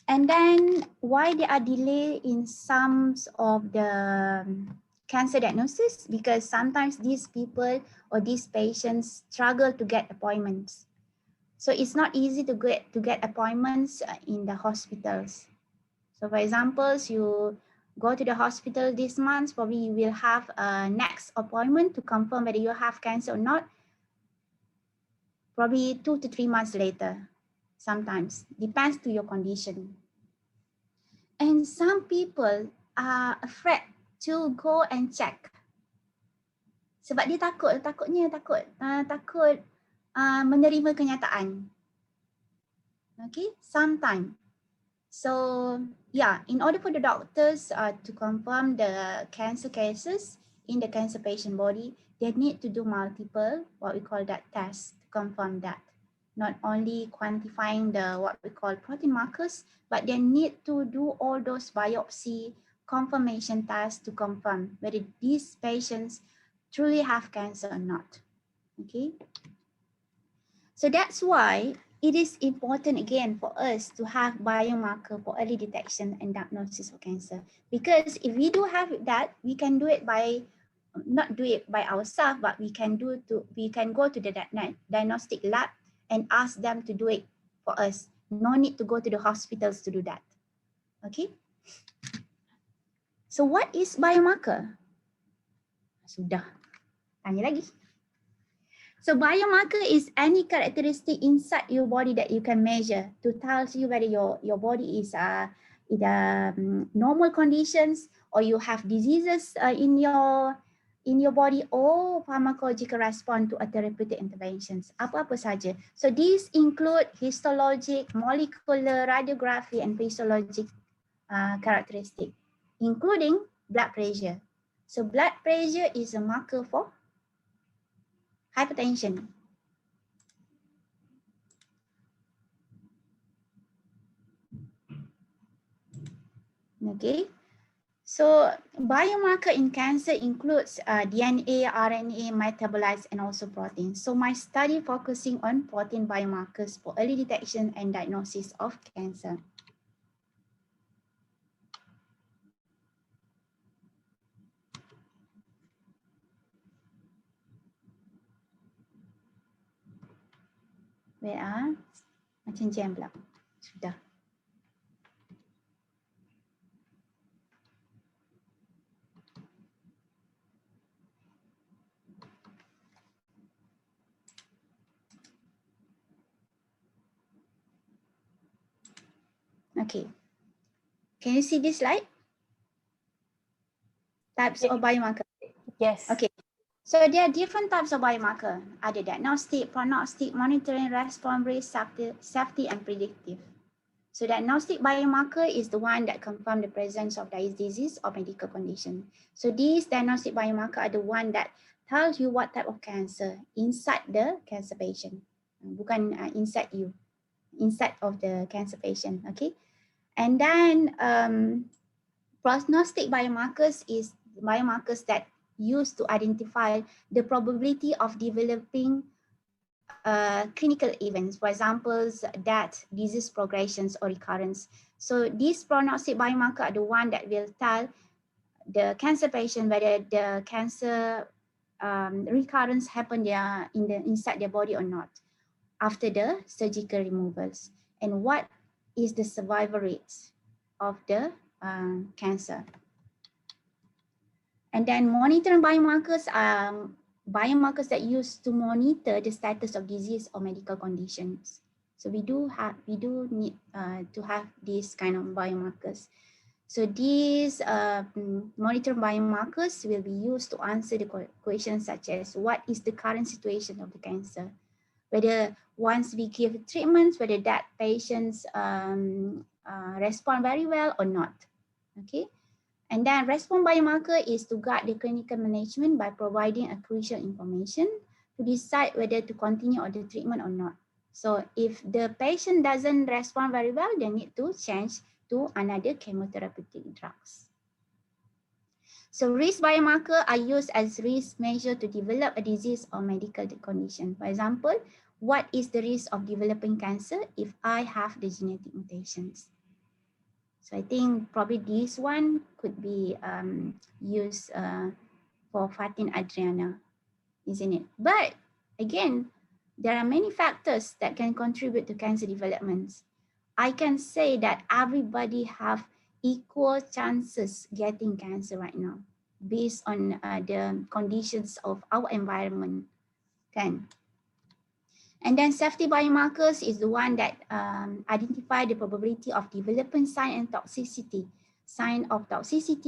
S4: And then why there are delay in some of the cancer diagnosis? Because sometimes these people or these patients struggle to get appointments. So it's not easy to get appointments in the hospitals. So for example, you go to the hospital this month, probably you will have a next appointment to confirm whether you have cancer or not. Probably 2 to 3 months later, sometimes, depends to your condition. And some people are afraid to go and check. Sebab dia takut menerima kenyataan. Okay, sometimes. So yeah, in order for the doctors to confirm the cancer cases in the cancer patient body, they need to do multiple, what we call that tests to confirm that. Not only quantifying the what we call protein markers, but they need to do all those biopsy confirmation tests to confirm whether these patients truly have cancer or not. Okay. So that's why it is important again for us to have biomarker for early detection and diagnosis of cancer. Because if we do have that, we can do it by, not do it by ourselves, but we can go to the diagnostic lab and ask them to do it for us. No need to go to the hospitals to do that. Okay. So what is biomarker? Sudah. Tanya lagi. So biomarker is any characteristic inside your body that you can measure to tell you whether your body is in normal conditions or you have diseases in your body or pharmacological response to a therapeutic interventions. Apa-apa saja. So these include histologic, molecular, radiography, and physiologic characteristic, including blood pressure. So blood pressure is a marker for hypertension. Okay, so biomarker in cancer includes DNA, RNA, metabolites, and also proteins. So my study focusing on protein biomarkers for early detection and diagnosis of cancer. Wait macam jam pula. Sudah. Okay. Can you see this slide? Types of biomarker.
S2: Yes.
S4: Okay. So there are different types of biomarker. Ada diagnostic, prognostic, monitoring, response, risk, safety, and predictive. So diagnostic biomarker is the one that confirm the presence of disease or medical condition. So these diagnostic biomarker are the one that tells you what type of cancer inside the cancer patient, bukan inside you, inside of the cancer patient. Okay, and then prognostic biomarkers is biomarkers that used to identify the probability of developing clinical events, for example, death, disease progressions, or recurrence. So these prognostic biomarker are the one that will tell the cancer patient whether the cancer recurrence happened there inside their body or not after the surgical removals, and what is the survival rate of the cancer. And then monitoring biomarkers are biomarkers that use to monitor the status of disease or medical conditions. So we do need to have these kind of biomarkers. So these monitoring biomarkers will be used to answer the questions such as what is the current situation of the cancer, whether once we give treatments, whether that patients respond very well or not. Okay. And then response biomarker is to guide the clinical management by providing a crucial information to decide whether to continue on the treatment or not. So if the patient doesn't respond very well, they need to change to another chemotherapeutic drugs. So risk biomarker are used as risk measure to develop a disease or medical condition. For example, what is the risk of developing cancer if I have the genetic mutations? So I think probably this one could be used for Fatin Adriana, isn't it? But again, there are many factors that can contribute to cancer developments. I can say that everybody have equal chances getting cancer right now based on the conditions of our environment. Kan? And then safety biomarkers is the one that identify the probability of developing sign of toxicity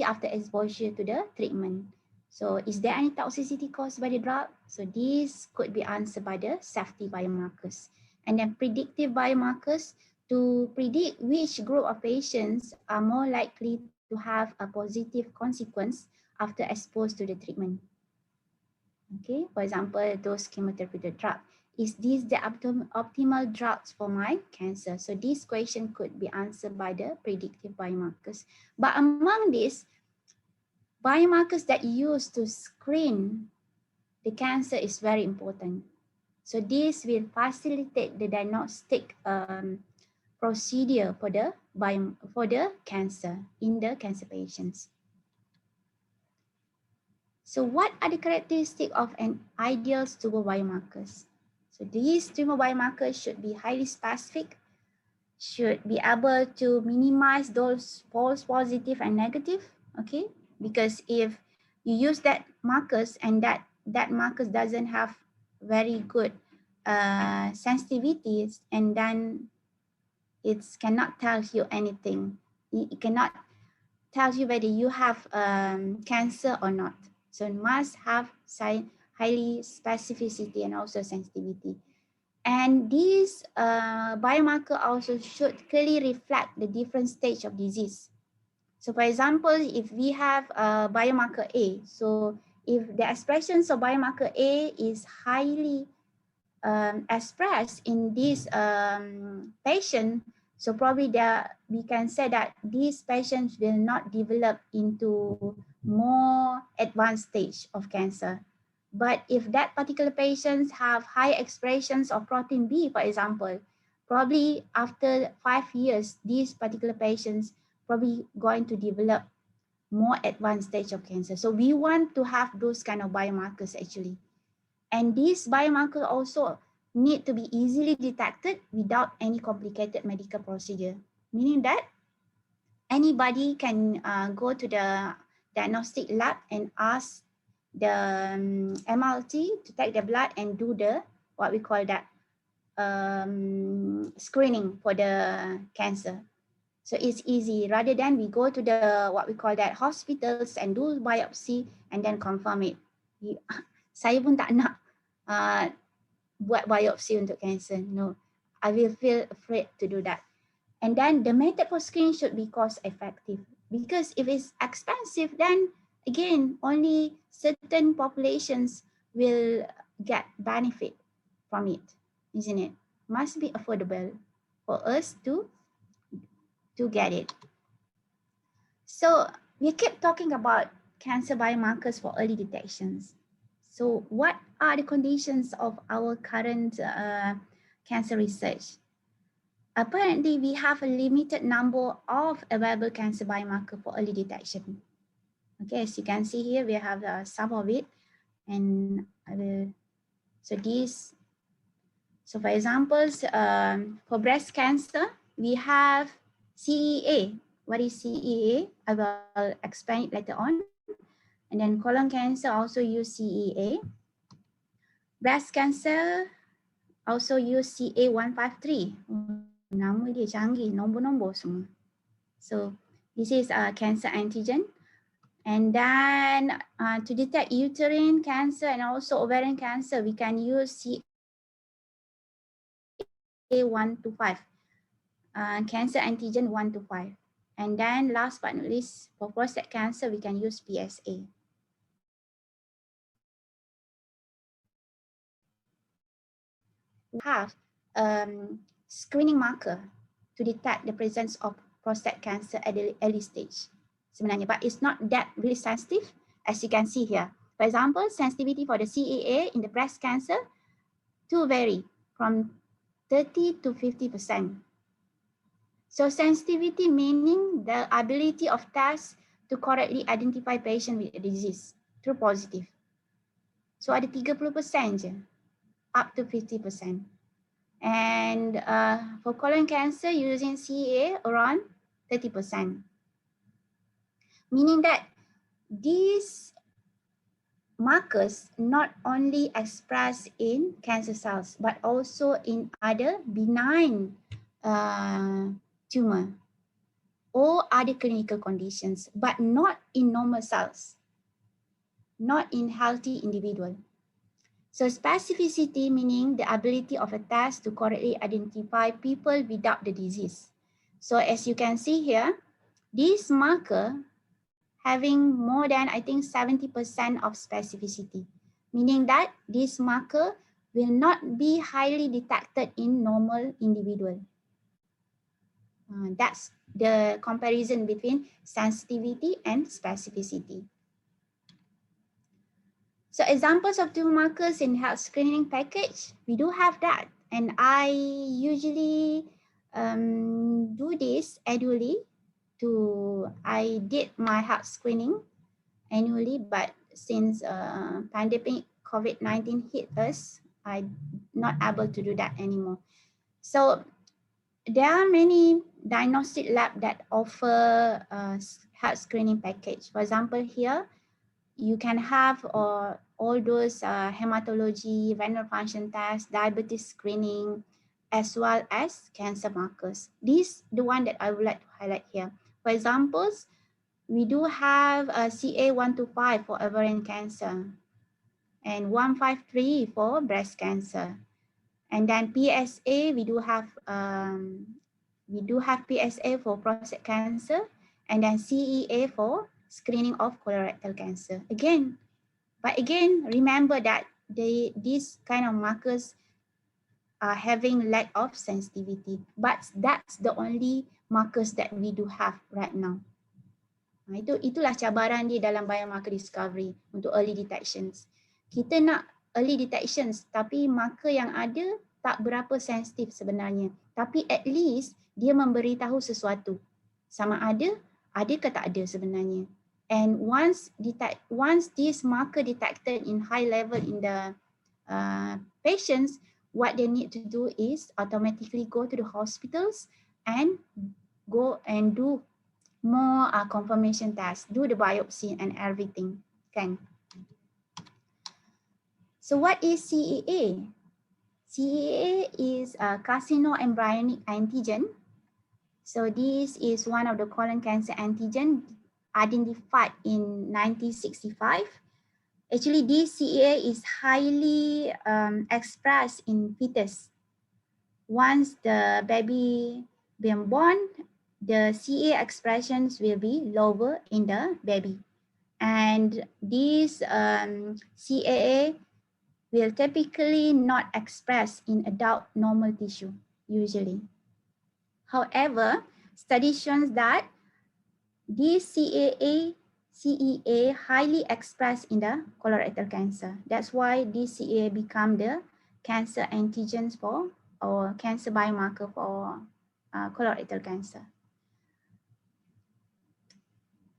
S4: after exposure to the treatment. So is there any toxicity caused by the drug? So this could be answered by the safety biomarkers. And then predictive biomarkers to predict which group of patients are more likely to have a positive consequence after exposed to the treatment. Okay, for example, those chemotherapeutic drug. Is this the optimal drugs for my cancer? So this question could be answered by the predictive biomarkers. But among these, biomarkers that used to screen the cancer is very important. So this will facilitate the diagnostic procedure for the cancer in the cancer patients. So what are the characteristics of an ideal tumor biomarkers? So these tumor biomarkers should be highly specific, should be able to minimize those false positive and negative, okay? Because if you use that markers and that markers doesn't have very good sensitivities, and then it cannot tell you anything. It cannot tell you whether you have cancer or not. So it must have highly specificity and also sensitivity. And these biomarker also should clearly reflect the different stage of disease. So for example, if we have biomarker A, so if the expressions of biomarker A is highly expressed in this patient, so probably we can say that these patients will not develop into more advanced stage of cancer. But if that particular patients have high expressions of protein B, for example, probably after 5 years, these particular patients probably going to develop more advanced stage of cancer. So we want to have those kind of biomarkers actually. And these biomarkers also need to be easily detected without any complicated medical procedure, meaning that anybody can go to the diagnostic lab and ask the MRT to take the blood and do the, what we call that, screening for the cancer. So it's easy rather than we go to the what we call that hospitals and do biopsy and then confirm it. Saya pun tak nak buat biopsi untuk cancer. No, I will feel afraid to do that. And then the method for screening should be cost effective, because if it's expensive, then again, only certain populations will get benefit from it, isn't it? Must be affordable for us to get it. So we keep talking about cancer biomarkers for early detections. So what are the conditions of our current cancer research? Apparently, we have a limited number of available cancer biomarker for early detection. Okay, as you can see here, we have some of it, and so these. So for examples, for breast cancer, we have CEA. What is CEA? I will explain it later on. And then colon cancer also use CEA. Breast cancer also use CA153. Nama dia canggih, nombor-nombor semua. So this is cancer antigen. And then to detect uterine cancer and also ovarian cancer, we can use CA125, cancer antigen 1 to 5. And then last but not least, for prostate cancer, we can use PSA. We have screening marker to detect the presence of prostate cancer at the early stage sebenarnya, but it's not that really sensitive, as you can see here. For example, sensitivity for the CEA in the breast cancer to vary from 30 to 50%. So sensitivity meaning the ability of tests to correctly identify patient with the disease true positive. So ada 30% je, up to 50%. And for colon cancer using CEA around 30%. Meaning that these markers not only expressed in cancer cells, but also in other benign tumor or other clinical conditions, but not in normal cells, not in healthy individual. So specificity meaning the ability of a test to correctly identify people without the disease. So as you can see here, this marker having more than, I think, 70% of specificity, meaning that this marker will not be highly detected in normal individual. That's the comparison between sensitivity and specificity. So examples of tumor markers in health screening package, we do have that. And I usually do this annually. I did my health screening annually, but since pandemic COVID-19 hit us, I'm not able to do that anymore. So there are many diagnostic labs that offer health screening package. For example, here, you can have all those hematology, renal function tests, diabetes screening, as well as cancer markers. This the one that I would like to highlight here. For examples, we do have CA125 for ovarian cancer and 153 for breast cancer. And then PSA, we do have PSA for prostate cancer, and then CEA for screening of colorectal cancer. But again, remember that these kind of markers are having lack of sensitivity, but that's the only markers that we do have right now. Itulah cabaran dia dalam biomarker discovery untuk early detections. Kita nak early detections, tapi marker yang ada tak berapa sensitif sebenarnya. Tapi at least dia memberitahu sesuatu. Sama ada ke tak ada sebenarnya. And once this marker detected in high level in the patients, what they need to do is automatically go to the hospitals and go and do more confirmation tests, do the biopsy and everything. Kan? So what is CEA? CEA is a carcinoembryonic antigen So this is one of the colon cancer antigen identified in 1965. Actually, this CEA is highly expressed in fetus. Once the baby being born, the CEA expressions will be lower in the baby. And this CAA will typically not express in adult normal tissue, usually. However, study shows that this CEA highly expressed in the colorectal cancer. That's why this CEA become the cancer antigens for or cancer biomarker for colorectal cancer.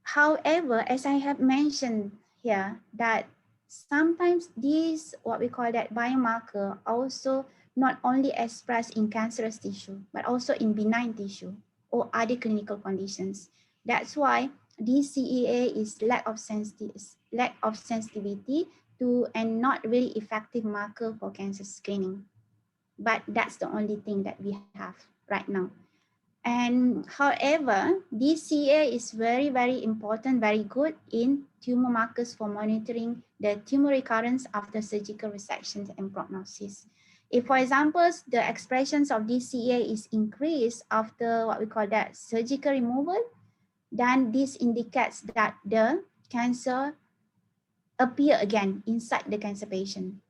S4: However, as I have mentioned here, that sometimes these, what we call that biomarker, also not only expressed in cancerous tissue, but also in benign tissue or other clinical conditions. That's why this CEA is lack of sensitivity to and not really effective marker for cancer screening. But that's the only thing that we have right now. And however, this CA is very, very important, very good in tumor markers for monitoring the tumor recurrence after surgical resections and prognosis. If, for example, the expressions of this CA is increased after what we call that surgical removal, then this indicates that the cancer appear again inside the cancer patient.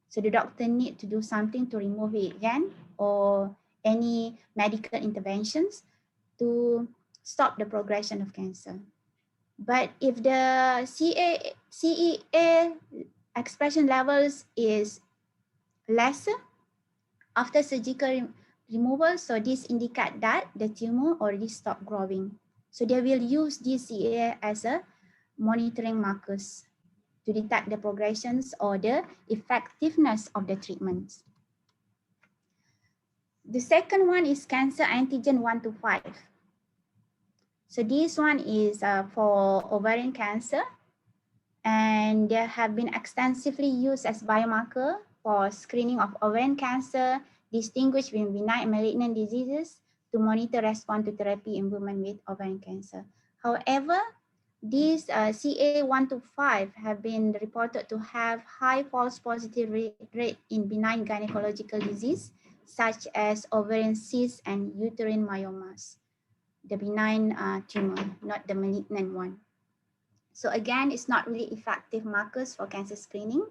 S4: So the doctor need to do something to remove it again or any medical interventions to stop the progression of cancer. But if the CEA expression levels is lesser after surgical removal, so this indicate that the tumor already stopped growing. So they will use this CEA as a monitoring markers to detect the progressions or the effectiveness of the treatments. The second one is cancer antigen 1 to 5. So this one is for ovarian cancer, and they have been extensively used as biomarker for screening of ovarian cancer, distinguish between benign and malignant diseases to monitor response to therapy in women with ovarian cancer. However, these CA1 to 5 have been reported to have high false positive rate in benign gynecological disease, such as ovarian cysts and uterine myomas, the benign tumor, not the malignant one. So again, it's not really effective markers for cancer screening.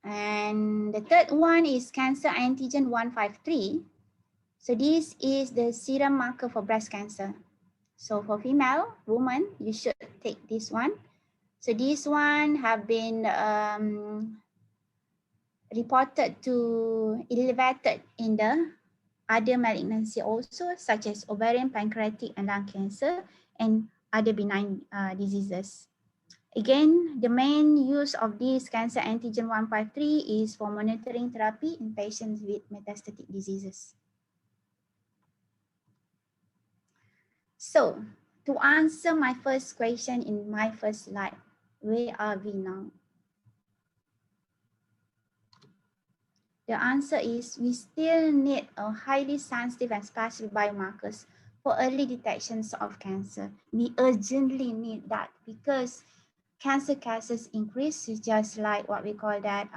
S4: And the third one is cancer antigen 153. So this is the serum marker for breast cancer. So for female woman, you should take this one. So this one have been reported to elevated in the other malignancy also, such as ovarian, pancreatic, and lung cancer, and other benign diseases. Again, the main use of this cancer antigen 153 is for monitoring therapy in patients with metastatic diseases. So, to answer my first question in my first slide, where are we now? The answer is we still need a highly sensitive and specific biomarkers for early detections of cancer. We urgently need that because cancer cases increase, just like what we call that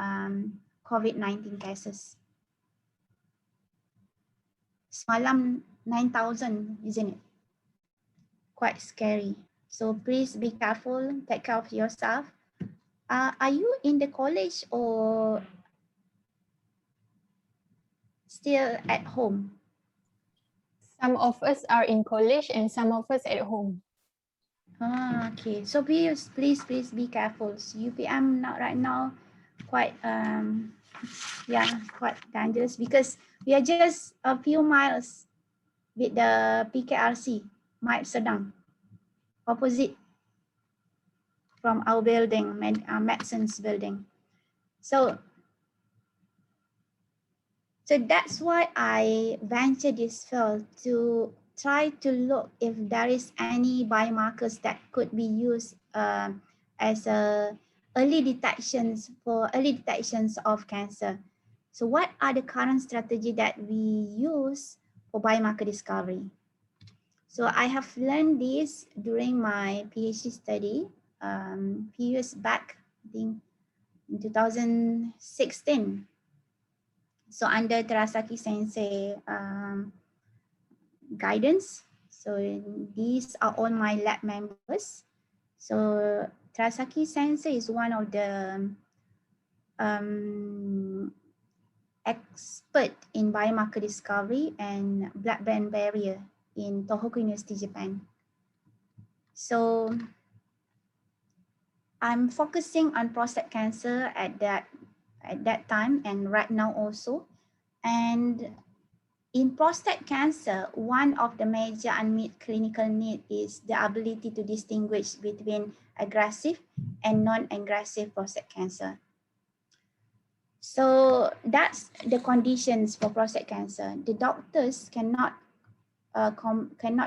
S4: COVID-19 cases. Semalam 9,000, isn't it? Quite scary. So please be careful, take care of yourself. Are you in the college or still at home?
S2: Some of us are in college and some of us at home.
S4: Okay. So please be careful. So UPM right now quite quite dangerous because we are just a few miles with the PKRC, Maib Sedang, opposite from our building, medicines building. So that's why I ventured this field to try to look if there is any biomarkers that could be used as a early detections of cancer. So what are the current strategy that we use for biomarker discovery. So I have learned this during my PhD study few years back, I think in 2016. So under Terasaki Sensei guidance. So these are all my lab members. So Terasaki Sensei is one of the expert in biomarker discovery and blood-brain barrier in Tohoku University, Japan. So I'm focusing on prostate cancer at that time and right now also. And in prostate cancer, one of the major unmet clinical need is the ability to distinguish between aggressive and non-aggressive prostate cancer. So that's the conditions for prostate cancer. The doctors cannot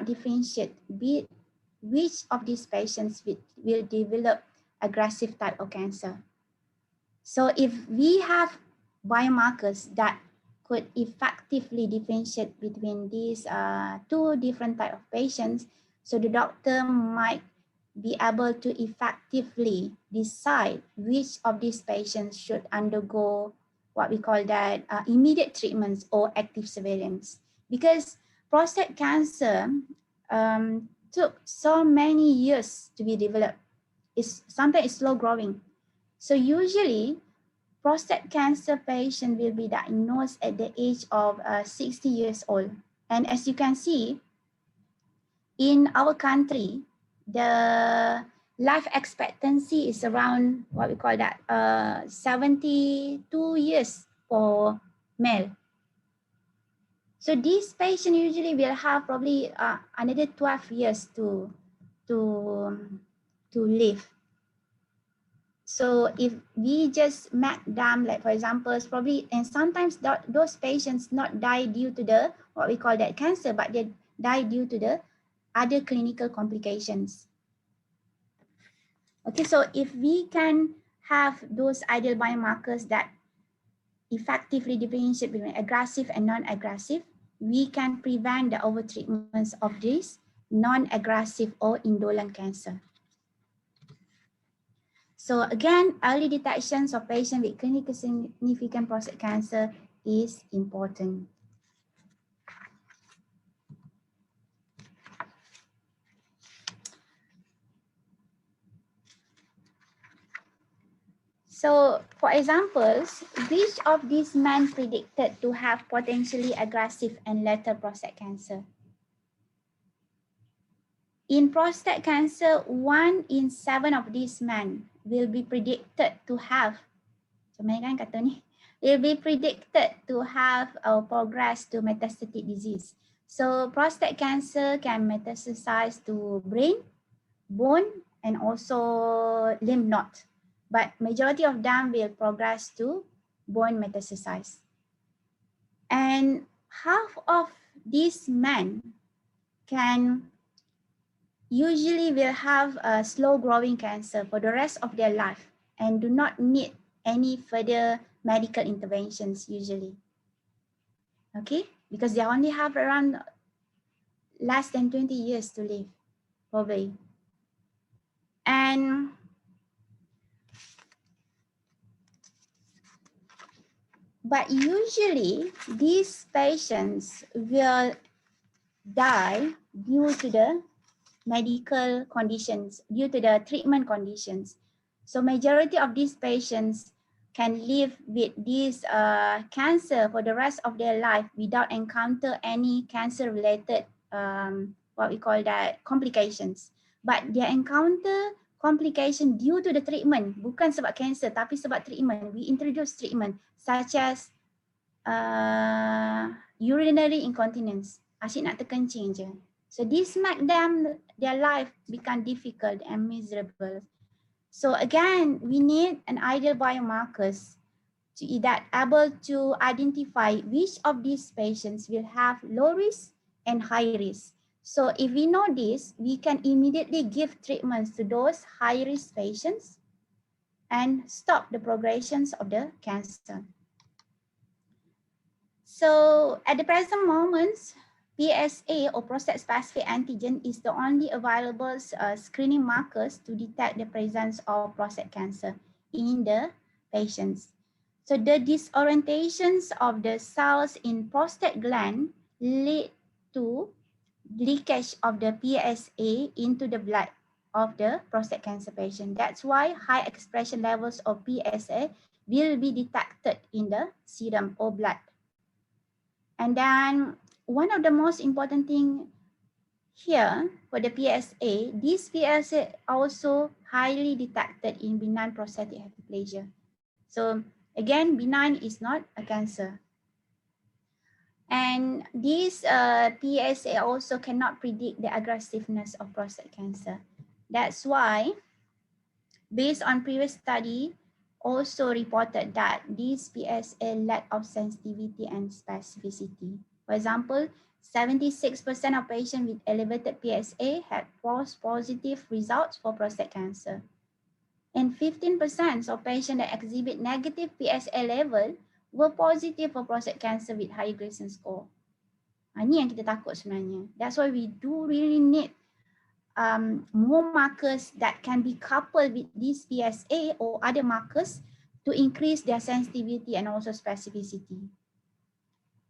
S4: differentiate which of these patients will develop aggressive type of cancer. So if we have biomarkers that could effectively differentiate between these two different type of patients, so the doctor might be able to effectively decide which of these patients should undergo what we call that immediate treatments or active surveillance. Because prostate cancer took so many years to be developed. Sometimes it's slow growing. So usually prostate cancer patient will be diagnosed at the age of 60 years old. And as you can see, in our country, the life expectancy is around what we call that 72 years for male. So these patients usually will have probably another 12 years to live. So if we just mark them, like for example, probably, and sometimes those patients not die due to the what we call that cancer, but they die due to the other clinical complications. Okay, so if we can have those ideal biomarkers that effectively differentiate between aggressive and non-aggressive, we can prevent the overtreatments of this non-aggressive or indolent cancer. So again, early detections of patients with clinically significant prostate cancer is important. So for examples, which of these men predicted to have potentially aggressive and lethal prostate cancer? In prostate cancer, 1 in 7 of these men will be predicted to have, will be predicted to have or progress to metastatic disease. So prostate cancer can metastasize to brain, bone, and also lymph node. But majority of them will progress to bone metastasize. And half of these men can usually will have a slow growing cancer for the rest of their life and do not need any further medical interventions usually. Okay, because they only have around less than 20 years to live, probably. And but usually these patients will die due to the medical conditions, due to the treatment conditions. So majority of these patients can live with this cancer for the rest of their life without encounter any cancer-related what we call that complications. But they encounter complication due to the treatment, bukan sebab cancer tapi sebab treatment. We introduce treatment such as urinary incontinence, asyik nak terkencing je. So this make them, their life become difficult and miserable. So again, we need an ideal biomarkers to that able to identify which of these patients will have low risk and high risk. So if we know this, we can immediately give treatments to those high risk patients and stop the progressions of the cancer. So at the present moment, PSA or prostate-specific antigen is the only available screening markers to detect the presence of prostate cancer in the patients. So the disorientations of the cells in prostate gland lead to leakage of the PSA into the blood of the prostate cancer patient. That's why high expression levels of PSA will be detected in the serum or blood. And then one of the most important thing here for the PSA, this PSA also highly detected in benign prostatic hyperplasia. So again, benign is not a cancer. And this PSA also cannot predict the aggressiveness of prostate cancer. That's why, based on previous study, also reported that this PSA lack of sensitivity and specificity. For example, 76% of patients with elevated PSA had false positive results for prostate cancer. And 15% of patients that exhibit negative PSA level were positive for prostate cancer with high Gleason score. Ini yang kita takut sebenarnya. That's why we do really need more markers that can be coupled with this PSA or other markers to increase their sensitivity and also specificity.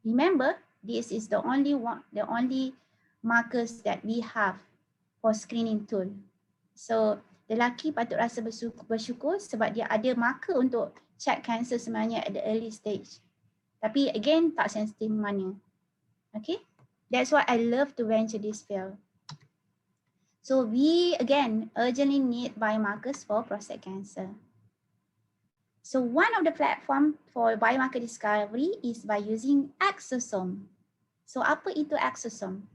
S4: Remember, this is the only markers that we have for screening tool. So lelaki patut rasa bersyukur sebab dia ada marker untuk check cancer sebenarnya at the early stage. Tapi again, tak sensitif mana. Okay, that's why I love to venture this field. So we again urgently need biomarkers for prostate cancer. So one of the platform for biomarker discovery is by using exosome. So apa itu exosome?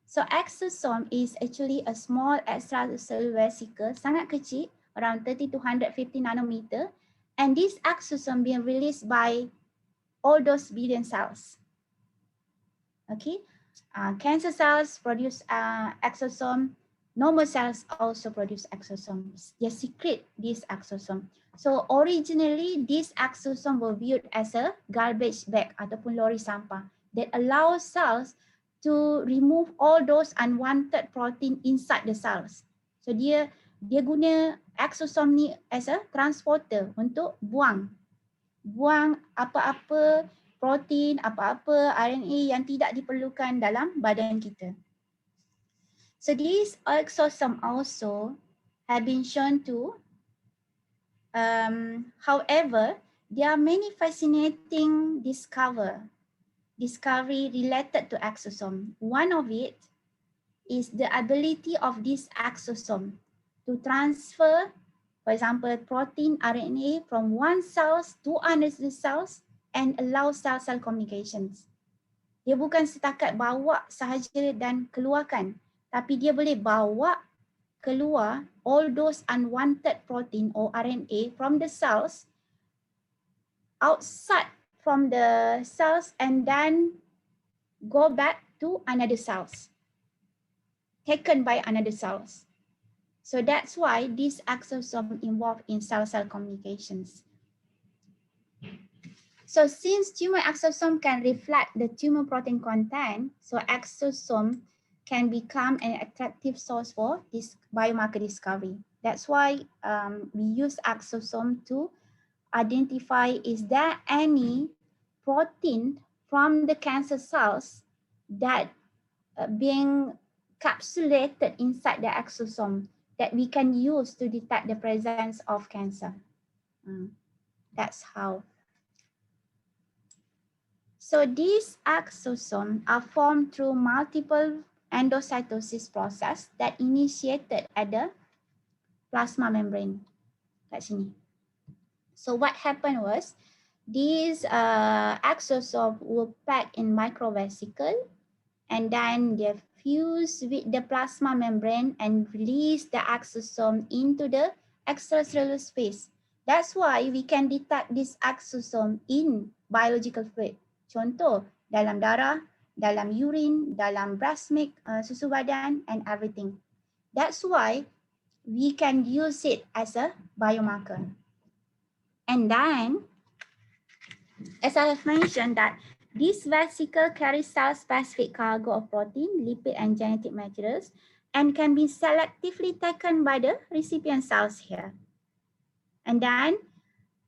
S4: So exosome is actually a small extracellular vesicle, sangat kecil, around 30 to 150 nanometer, and this exosome being released by all those billion cells. Okay, cancer cells produce exosome. Normal cells also produce exosomes. They secrete this exosome. So originally, this exosome were viewed as a garbage bag ataupun lori sampah that allows cells to remove all those unwanted protein inside the cells. So dia guna exosome ni as a transporter untuk buang apa-apa protein, apa-apa RNA yang tidak diperlukan dalam badan kita. So these exosome also have been shown to, however, there are many fascinating discovery related to exosome. One of it is the ability of this exosome to transfer, for example, protein RNA from one cells to another cells and allow cell-cell communications. Dia bukan setakat bawa sahaja dan keluarkan, tapi dia boleh bawa keluar all those unwanted protein or RNA from the cells outside from the cells and then go back to another cells, taken by another cells. So that's why this exosome involved in cell-cell communications. So since tumor exosome can reflect the tumor protein content, so exosome can become an attractive source for this biomarker discovery. That's why we use exosome to identify is there any protein from the cancer cells that being capsulated inside the exosome that we can use to detect the presence of cancer. That's how. So these exosomes are formed through multiple endocytosis process that initiated at the plasma membrane. Kat sini. So what happened was these exosomes were packed in microvesicle and then they fuse with the plasma membrane and release the exosome into the extracellular space. That's why we can detect this exosome in biological fluid. Contoh, dalam darah, dalam urine, dalam breast milk, susu badan and everything. That's why we can use it as a biomarker. And then, as I have mentioned that This vesicle carries cell-specific cargo of protein, lipid, and genetic materials, and can be selectively taken by the recipient cells here. And then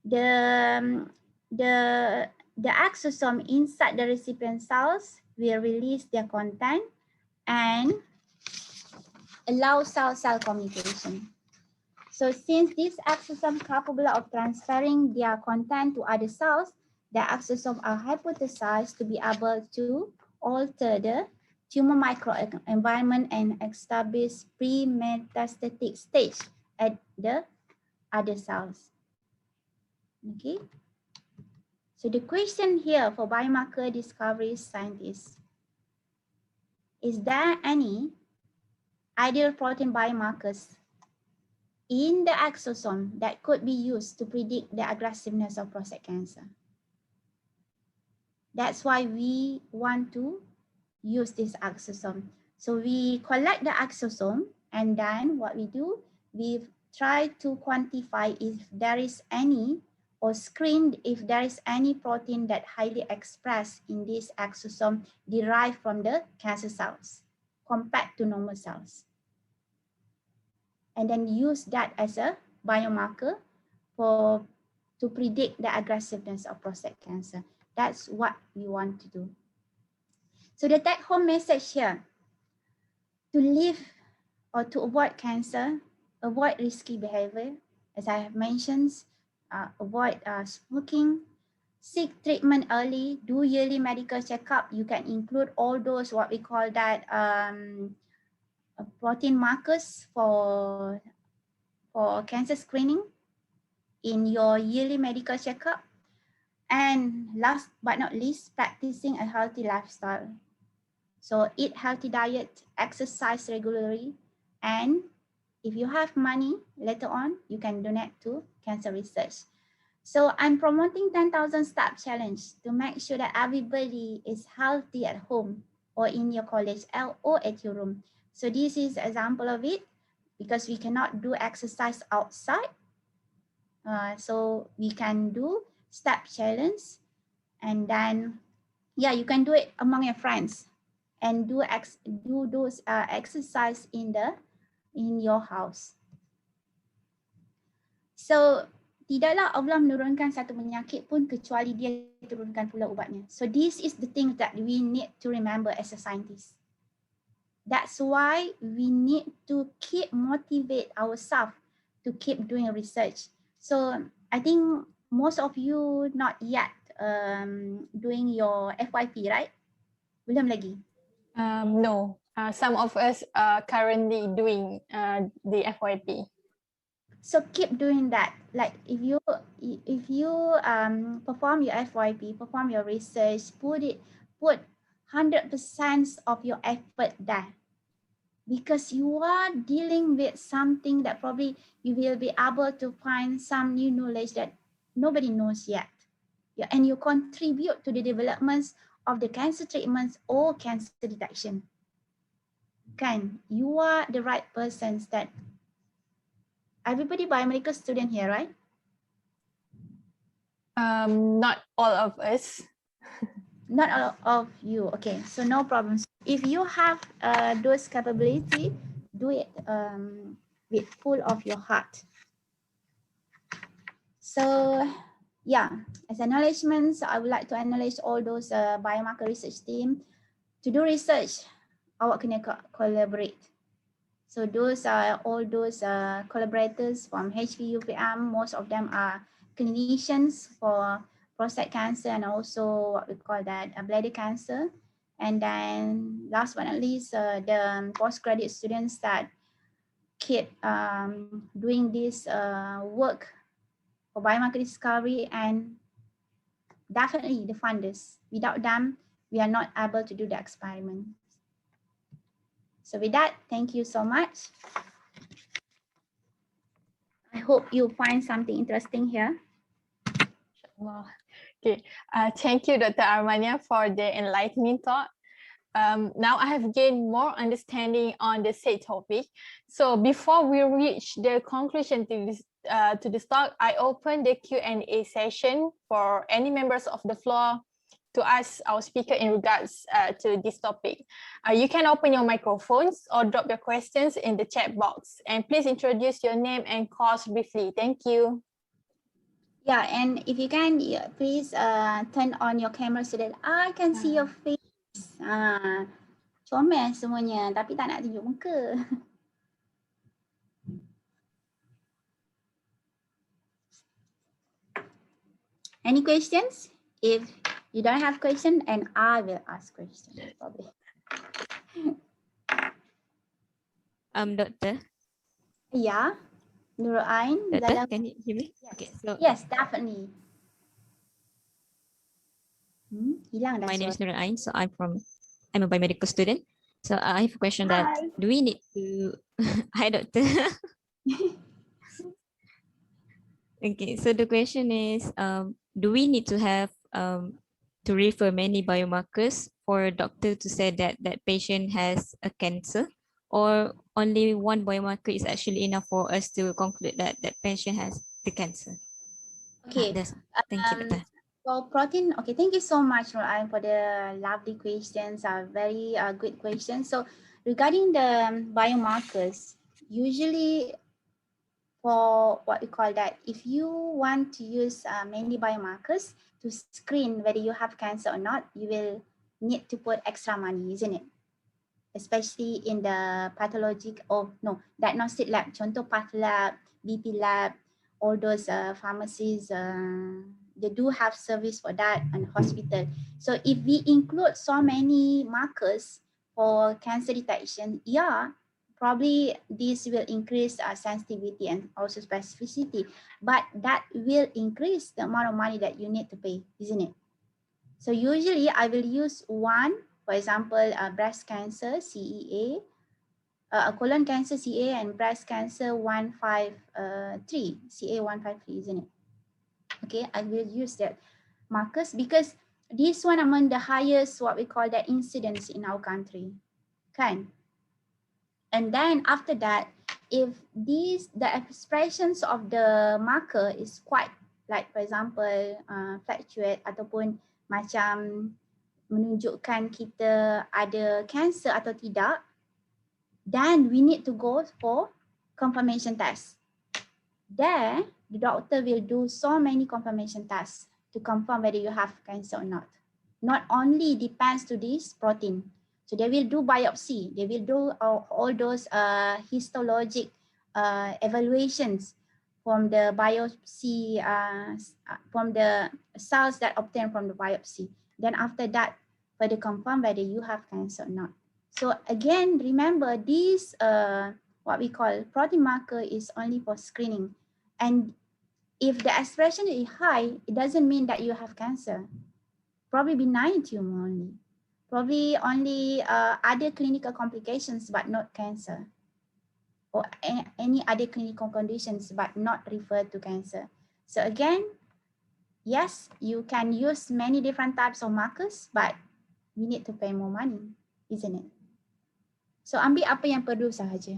S4: the exosome inside the recipient cells will release their content and allow cell-cell communication. So since these exosomes are capable of transferring their content to other cells, the exosomes are hypothesized to be able to alter the tumor microenvironment and establish pre-metastatic stage at the other cells. Okay. So the question here for biomarker discovery scientists, is there any ideal protein biomarkers in the exosome that could be used to predict the aggressiveness of prostate cancer? That's why we want to use this exosome. So we collect the exosome, and then what we do, we try to quantify if there is any, or screen if there is any protein that highly expressed in this exosome derived from the cancer cells compared to normal cells. And then use that as a biomarker to predict the aggressiveness of prostate cancer. That's what we want to do. So the take-home message here, to live or to avoid cancer, avoid risky behavior, as I have mentioned, avoid smoking, seek treatment early, do yearly medical checkup. You can include all those what we call that protein markers for cancer screening in your yearly medical checkup. And last but not least, practicing a healthy lifestyle. So eat healthy diet, exercise regularly, and if you have money later on, you can donate to cancer research. So I'm promoting 10,000 step challenge to make sure that everybody is healthy at home or in your college or at your room. So this is an example of it, because we cannot do exercise outside. So we can do step challenge, and then yeah, you can do it among your friends and do those exercise in your house. So tidaklah Allah menurunkan satu penyakit pun kecuali Dia turunkan pula ubatnya. So this is the thing that we need to remember as a scientist. That's why we need to keep motivate ourselves to keep doing research. So I think most of you not yet doing your FYP, right? Belum lagi.
S2: No, some of us are currently doing the FYP.
S4: So keep doing that. Like if you perform your FYP, perform your research, put 100% of your effort there, because you are dealing with something that probably you will be able to find some new knowledge that nobody knows yet. Yeah, and you contribute to the developments of the cancer treatments or cancer detection. Kan, you are the right persons that everybody biomedical student here, right?
S2: Not all of us.
S4: Not all of you. Okay, so no problems. If you have those capability, do it with full of your heart. So yeah, as acknowledgements, I would like to acknowledge all those biomarker research team. To do research, awak kena collaborate. So those are all those collaborators from HV UPM. Most of them are clinicians for prostate cancer and also what we call that bladder cancer. And then last but not least, the postgraduate students that keep doing this work for biomarker discovery, and definitely the funders. Without them, we are not able to do the experiment. So with that, thank you so much. I hope you find something interesting here.
S2: Okay, thank you, Dr. Armania, for the enlightening talk. Now I have gained more understanding on the said topic. So before we reach the conclusion to this talk, I open the Q&A session for any members of the floor to ask our speaker in regards to this topic. You can open your microphones or drop your questions in the chat box. And please introduce your name and course briefly. Thank you.
S4: Yeah, and if you can, please turn on your camera so that I can see your face. Comel semuanya, tapi tak nak tunjuk muka. Any questions? If you don't have question, and I will ask questions probably.
S5: Doctor.
S4: Yeah, Nurul Ain.
S5: Doctor, can you hear me?
S4: Yes.
S5: Okay, so
S4: Yes, definitely. Hilang dah
S5: my name is
S4: suara.
S5: Nurul Ain. So I'm a biomedical student. So I have a question that do we need to hi doctor. Okay, so the question is do we need to have to refer many biomarkers for a doctor to say that that patient has a cancer, or only one biomarker is actually enough for us to conclude that that patient has the cancer?
S4: Okay.
S5: Thank you, doctor.
S4: For protein, okay, thank you so much, Rohan, for the lovely questions. Very good questions. So regarding the biomarkers, usually for what we call that, if you want to use many biomarkers to screen whether you have cancer or not, you will need to put extra money, isn't it? Especially in the pathologic diagnostic lab, contoh path lab, BP lab, all those pharmacies, they do have service for that, and hospital. So if we include so many markers for cancer detection, yeah, probably this will increase sensitivity and also specificity, but that will increase the amount of money that you need to pay, isn't it? So usually I will use one, for example, breast cancer, CEA, colon cancer, CA, and breast cancer 153, CA 153, isn't it? Okay, I will use that markers because this one among the highest, what we call the incidence in our country, kan? And then after that, if the expressions of the marker is quite, like for example, fluctuate ataupun macam menunjukkan kita ada cancer atau tidak, then we need to go for confirmation test. There, the doctor will do so many confirmation tests to confirm whether you have cancer or not. Not only depends to this protein. So they will do biopsy. They will do all those histologic evaluations from the biopsy, from the cells that obtained from the biopsy. Then after that, further confirm whether you have cancer or not. So again, remember this, what we call protein marker is only for screening. And if the expression is high, it doesn't mean that you have cancer. Probably benign tumor only. Probably only other clinical complications, but not cancer. Or any other clinical conditions, but not referred to cancer. So again, yes, you can use many different types of markers, but you need to pay more money, isn't it? So ambil apa yang perlu sahaja,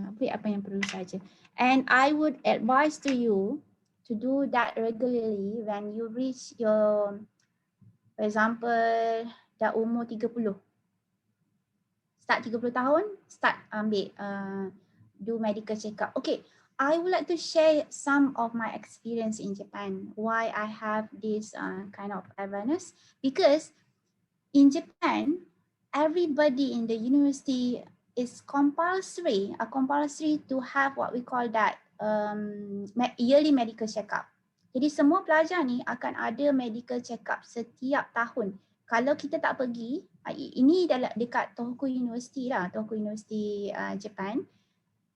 S4: And I would advise to you to do that regularly when you reach your, for example, dah umur 30. Start 30 tahun, start ambil, do medical check-up. Okay, I would like to share some of my experience in Japan, why I have this kind of awareness. Because in Japan, everybody in the university is compulsory to have what we call that yearly medical check-up. Jadi semua pelajar ni akan ada medical check-up setiap tahun. Kalau kita tak pergi, ini dekat Tohoku University lah, Tohoku University Japan.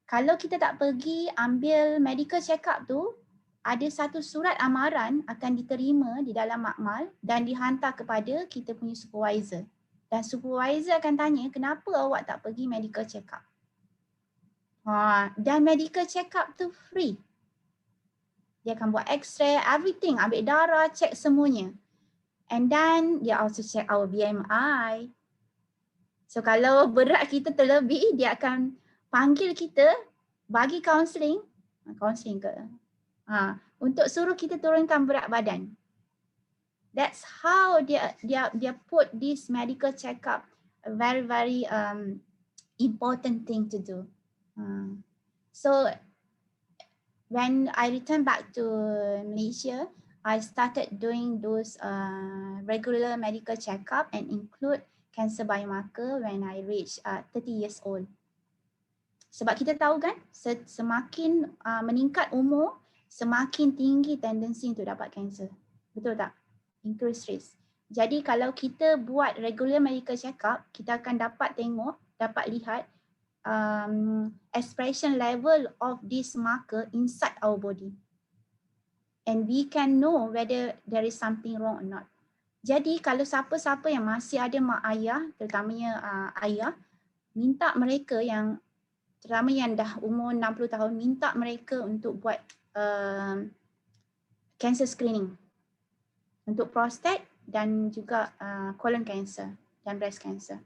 S4: Kalau kita tak pergi ambil medical check-up tu, ada satu surat amaran akan diterima di dalam makmal dan dihantar kepada kita punya supervisor. Dan supervisor akan tanya, kenapa awak tak pergi medical check-up? Dan medical check-up tu free. Dia akan buat x-ray, everything, ambil darah, check semuanya. And then dia also check our BMI. So kalau berat kita terlebih, dia akan panggil kita, bagi counselling ke? Untuk suruh kita turunkan berat badan. That's how they put this medical checkup a very important thing to do. So when I returned back to Malaysia, I started doing those regular medical checkup and include cancer biomarker when I reached 30 years old. Sebab kita tahu kan, semakin meningkat umur, semakin tinggi tendensi untuk dapat kanser. Betul tak? Increased risk. Jadi kalau kita buat regular medical check-up, kita akan dapat tengok, dapat lihat expression level of this marker inside our body. And we can know whether there is something wrong or not. Jadi kalau siapa-siapa yang masih ada mak ayah, terutamanya ayah, minta mereka yang terutama yang dah umur 60 tahun, minta mereka untuk buat cancer screening untuk prostate dan juga colon cancer dan breast cancer.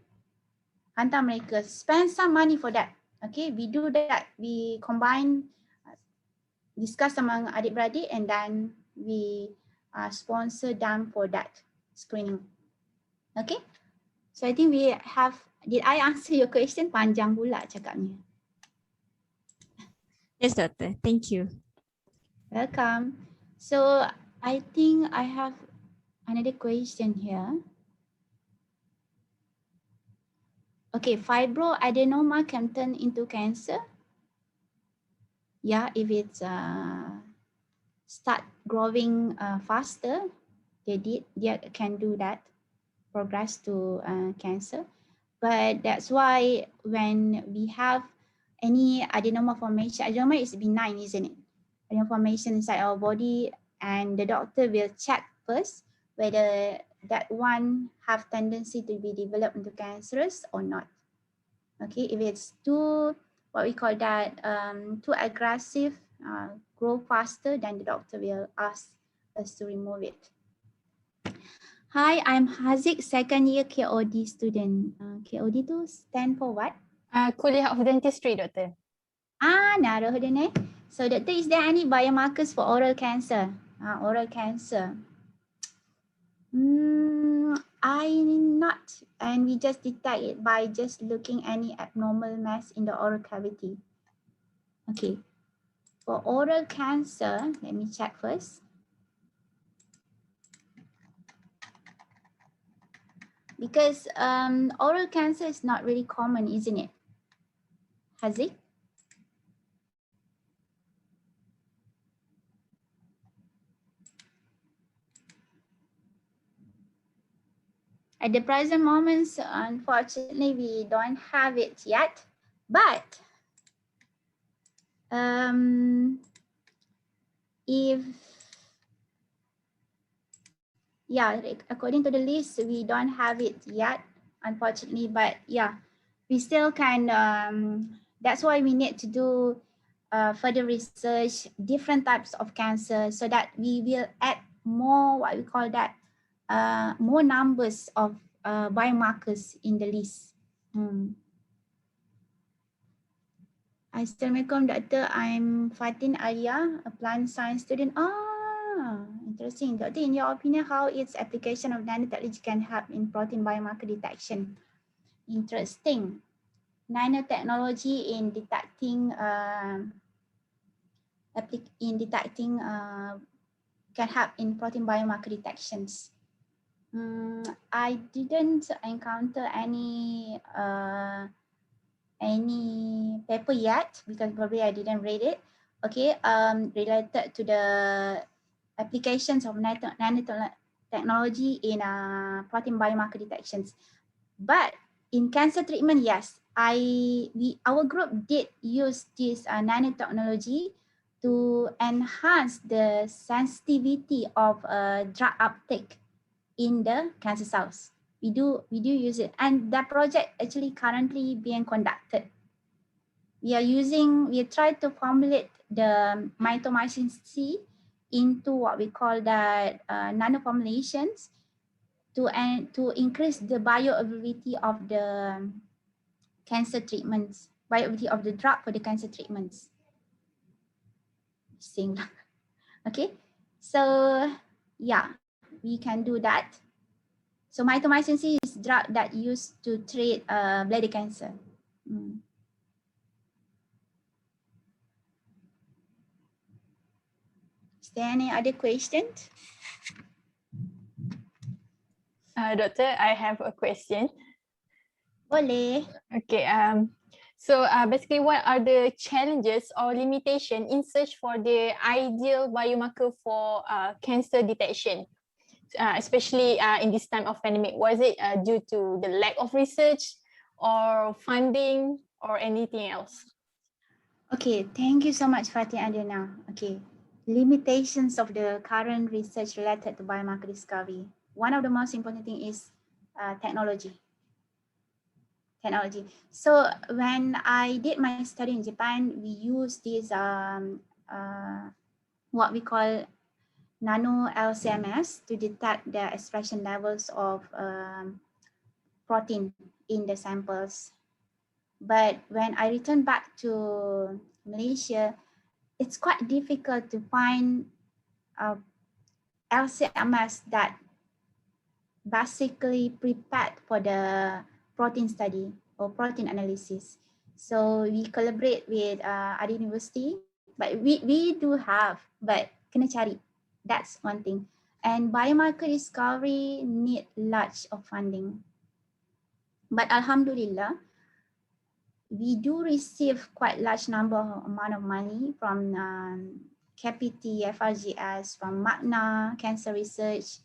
S4: Hantar mereka, spend some money for that. Okay, we do that. We combine, discuss among adik-beradik and then we sponsor them for that screening. Okay, so I think we have, did I answer your question? Panjang pula cakapnya.
S5: Yes, doctor. Thank you.
S4: Welcome. So I think I have another question here. Okay, fibroadenoma can turn into cancer. Yeah, if it's start growing faster, they can do that, progress to cancer. But that's why when we have any adenoma formation, adenoma is benign, isn't it? Adenoma formation inside our body, and the doctor will check first whether that one have tendency to be developed into cancerous or not. Okay, if it's too, what we call that, too aggressive, grow faster, then the doctor will ask us to remove it. Hi, I'm Haziq, second year KOD student. KOD to stand for what?
S2: Kuliah of Dentistry, Doctor.
S4: Naruhodo ne. So doctor, is there any biomarkers for oral cancer? Oral cancer. I'm not, and we just detect it by just looking any abnormal mass in the oral cavity. Okay, for oral cancer, let me check first. Because oral cancer is not really common, isn't it? Haziq? At the present moment, unfortunately, we don't have it yet, but if, yeah, according to the list, we don't have it yet, unfortunately, but yeah, we still can, that's why we need to do further research, different types of cancer, so that we will add more, what we call that, more numbers of biomarkers in the list. Assalamualaikum, Doctor. I'm Fatin Alia, a plant science student. Interesting. Doctor, in your opinion, how its application of nanotechnology can help in protein biomarker detection? Interesting. Nanotechnology in detecting can help in protein biomarker detections. I didn't encounter any paper yet because probably I didn't read it. Okay, related to the applications of nanotechnology in protein biomarker detections. But in cancer treatment, yes, our group did use this nanotechnology to enhance the sensitivity of drug uptake in the cancer cells. We do use it, and that project actually currently being conducted. We try to formulate the mitomycin C into what we call that nano formulations to increase the bioavailability of the cancer treatments, bioavailability of the drug for the cancer treatments. Okay, so yeah. we can do that. So mitomycin C is drug that used to treat bladder cancer. Is there any other questions?
S2: Doctor, I have a question.
S4: Boleh.
S2: Okay. So basically, what are the challenges or limitation in search for the ideal biomarker for cancer detection, especially in this time of pandemic? Was it due to the lack of research or funding or anything else?
S4: Okay, thank you so much, Fatih Adina. Okay, limitations of the current research related to biomarker discovery. One of the most important thing is technology. So when I did my study in Japan, we used this what we call nano LCMS to detect the expression levels of protein in the samples. But when I returned back to Malaysia, it's quite difficult to find LCMS that basically prepared for the protein study or protein analysis. So we collaborate with other university, but we do have, but kena cari. That's one thing. And biomarker discovery need large of funding. But Alhamdulillah, we do receive quite large amount of money from KPT, FRGS, from Magna Cancer Research,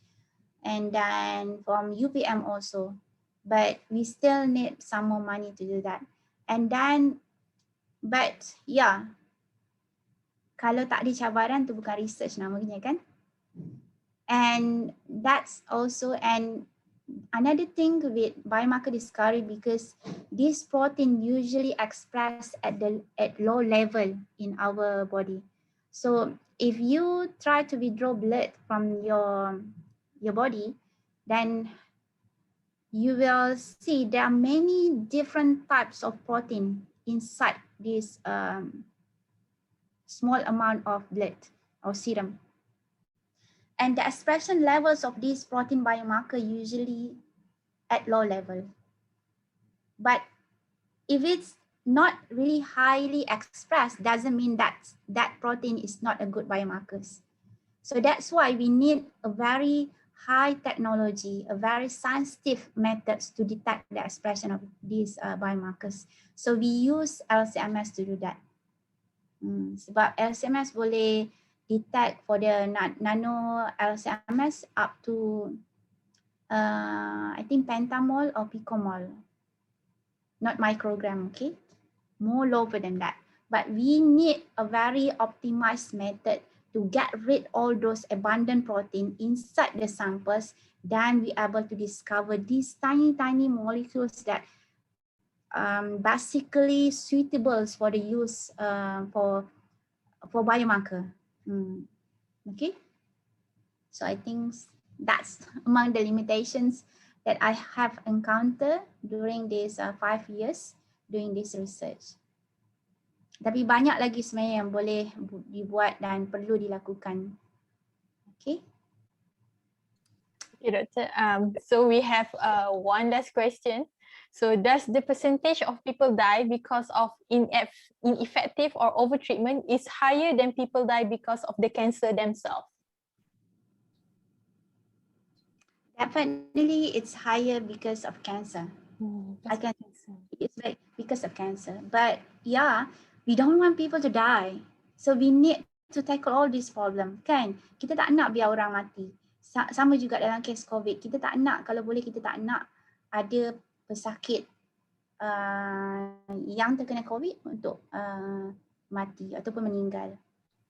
S4: and then from UPM also. But we still need some more money to do that. And then, but yeah, kalau tak ada cabaran tu bukan research namanya kan. And that's also, and another thing with biomarker discovery, because this protein usually expressed at low level in our body. So if you try to withdraw blood from your body, then you will see there are many different types of protein inside this small amount of blood or serum. And the expression levels of this protein biomarker usually at low level. But if it's not really highly expressed, doesn't mean that that protein is not a good biomarkers. So that's why we need a very high technology, a very sensitive methods to detect the expression of these biomarkers. So we use LCMS to do that. Sebab LCMS boleh detect for the nano LCMS up to I think pentamol or picomol, not microgram, okay? More lower than that. But we need a very optimized method to get rid all those abundant protein inside the samples. Then we are able to discover these tiny molecules that basically suitable for the use for biomarker. Okay. So I think that's among the limitations that I have encountered during these 5 years doing this research. Tapi banyak lagi sebenarnya yang boleh dibuat dan perlu dilakukan. Okay.
S2: Okay, Doctor. So we have one last question. So does the percentage of people die because of ineffective or overtreatment is higher than people die because of the cancer themselves?
S4: Definitely it's higher because of cancer. It's like because of cancer. But yeah, we don't want people to die. So we need to tackle all this problem, kan? Kita tak nak biar orang mati. Sama juga dalam kes COVID. Kita tak nak, kalau boleh kita tak nak ada pesakit yang terkena COVID untuk mati ataupun meninggal.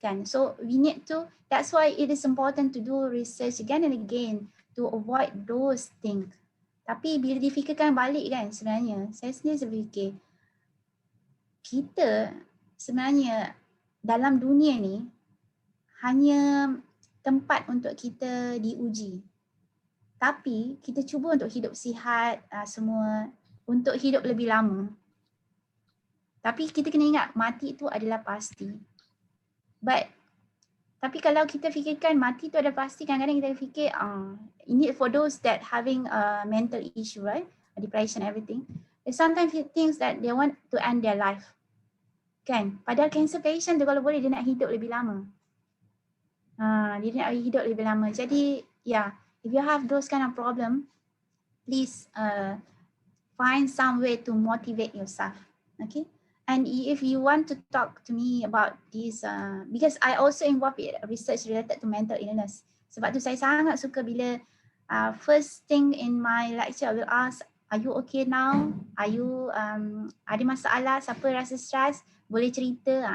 S4: Kan? So we need to, that's why it is important to do research again and again to avoid those things. Tapi bila difikirkan balik kan sebenarnya, saya sendiri berfikir, kita sebenarnya dalam dunia ni hanya tempat untuk kita diuji. Tapi kita cuba untuk hidup sihat semua, untuk hidup lebih lama. Tapi kita kena ingat mati itu adalah pasti. Tapi kalau kita fikirkan mati tu ada pasti, kadang-kadang kita fikir ini for those that having a mental issue, right? Depression, everything. They sometimes think that they want to end their life. Kan? Padahal cancer patient tu kalau boleh dia nak hidup lebih lama. Dia nak hidup lebih lama. Jadi yeah, if you have those kind of problem, please find some way to motivate yourself. Okay? And if you want to talk to me about this, because I also involved in research related to mental illness. Sebab tu saya sangat suka bila first thing in my lecture I will ask, are you okay now? Are you ada masalah? Siapa rasa stress? Boleh cerita.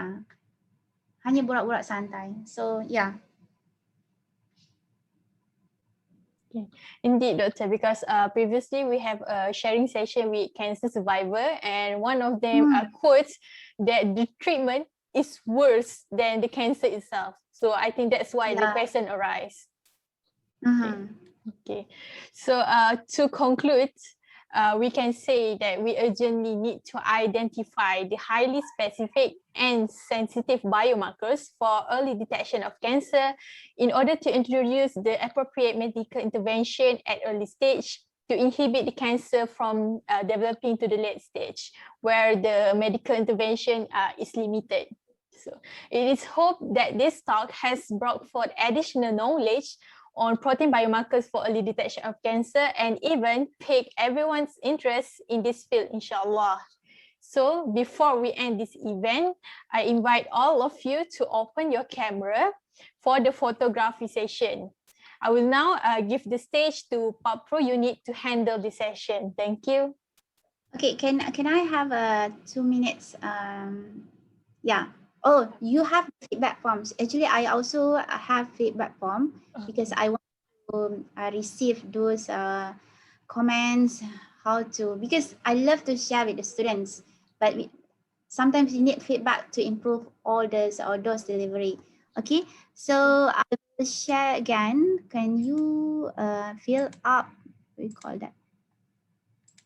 S4: Hanya borak-borak santai. So yeah.
S2: Indeed, doctor, because previously we have a sharing session with cancer survivor, and one of them quotes that the treatment is worse than the cancer itself. So I think that's why the question arises. Okay. So to conclude, we can say that we urgently need to identify the highly specific and sensitive biomarkers for early detection of cancer in order to introduce the appropriate medical intervention at early stage to inhibit the cancer from developing to the late stage where the medical intervention is limited. So it is hoped that this talk has brought forth additional knowledge on protein biomarkers for early detection of cancer and even pique everyone's interest in this field, inshallah. So before we end this event, I invite all of you to open your camera for the photography session. I will now give the stage to Pak Pro unit to handle the session. Thank you.
S4: Okay, can I have 2 minutes? Yeah. Oh, you have feedback forms. Actually, I also have feedback form because I want to receive those comments, how to, because I love to share with the students, but sometimes you need feedback to improve all this or those delivery. Okay, so I will share again. Can you fill up, what do you call that?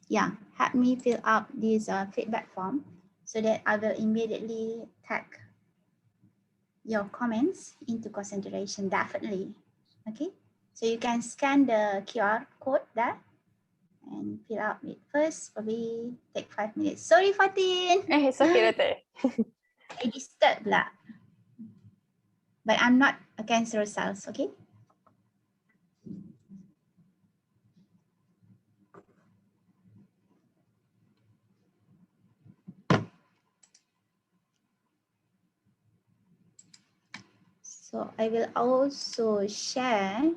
S4: Yeah, help me fill up this feedback form so that I will immediately tag your comments into consideration, definitely. Okay, so you can scan the QR code there and fill out it first, probably take 5 minutes. Sorry, Fatin.
S2: It's okay, Doctor.
S4: I disturbed lah. But I'm not a cancerous cells, okay? So I will also share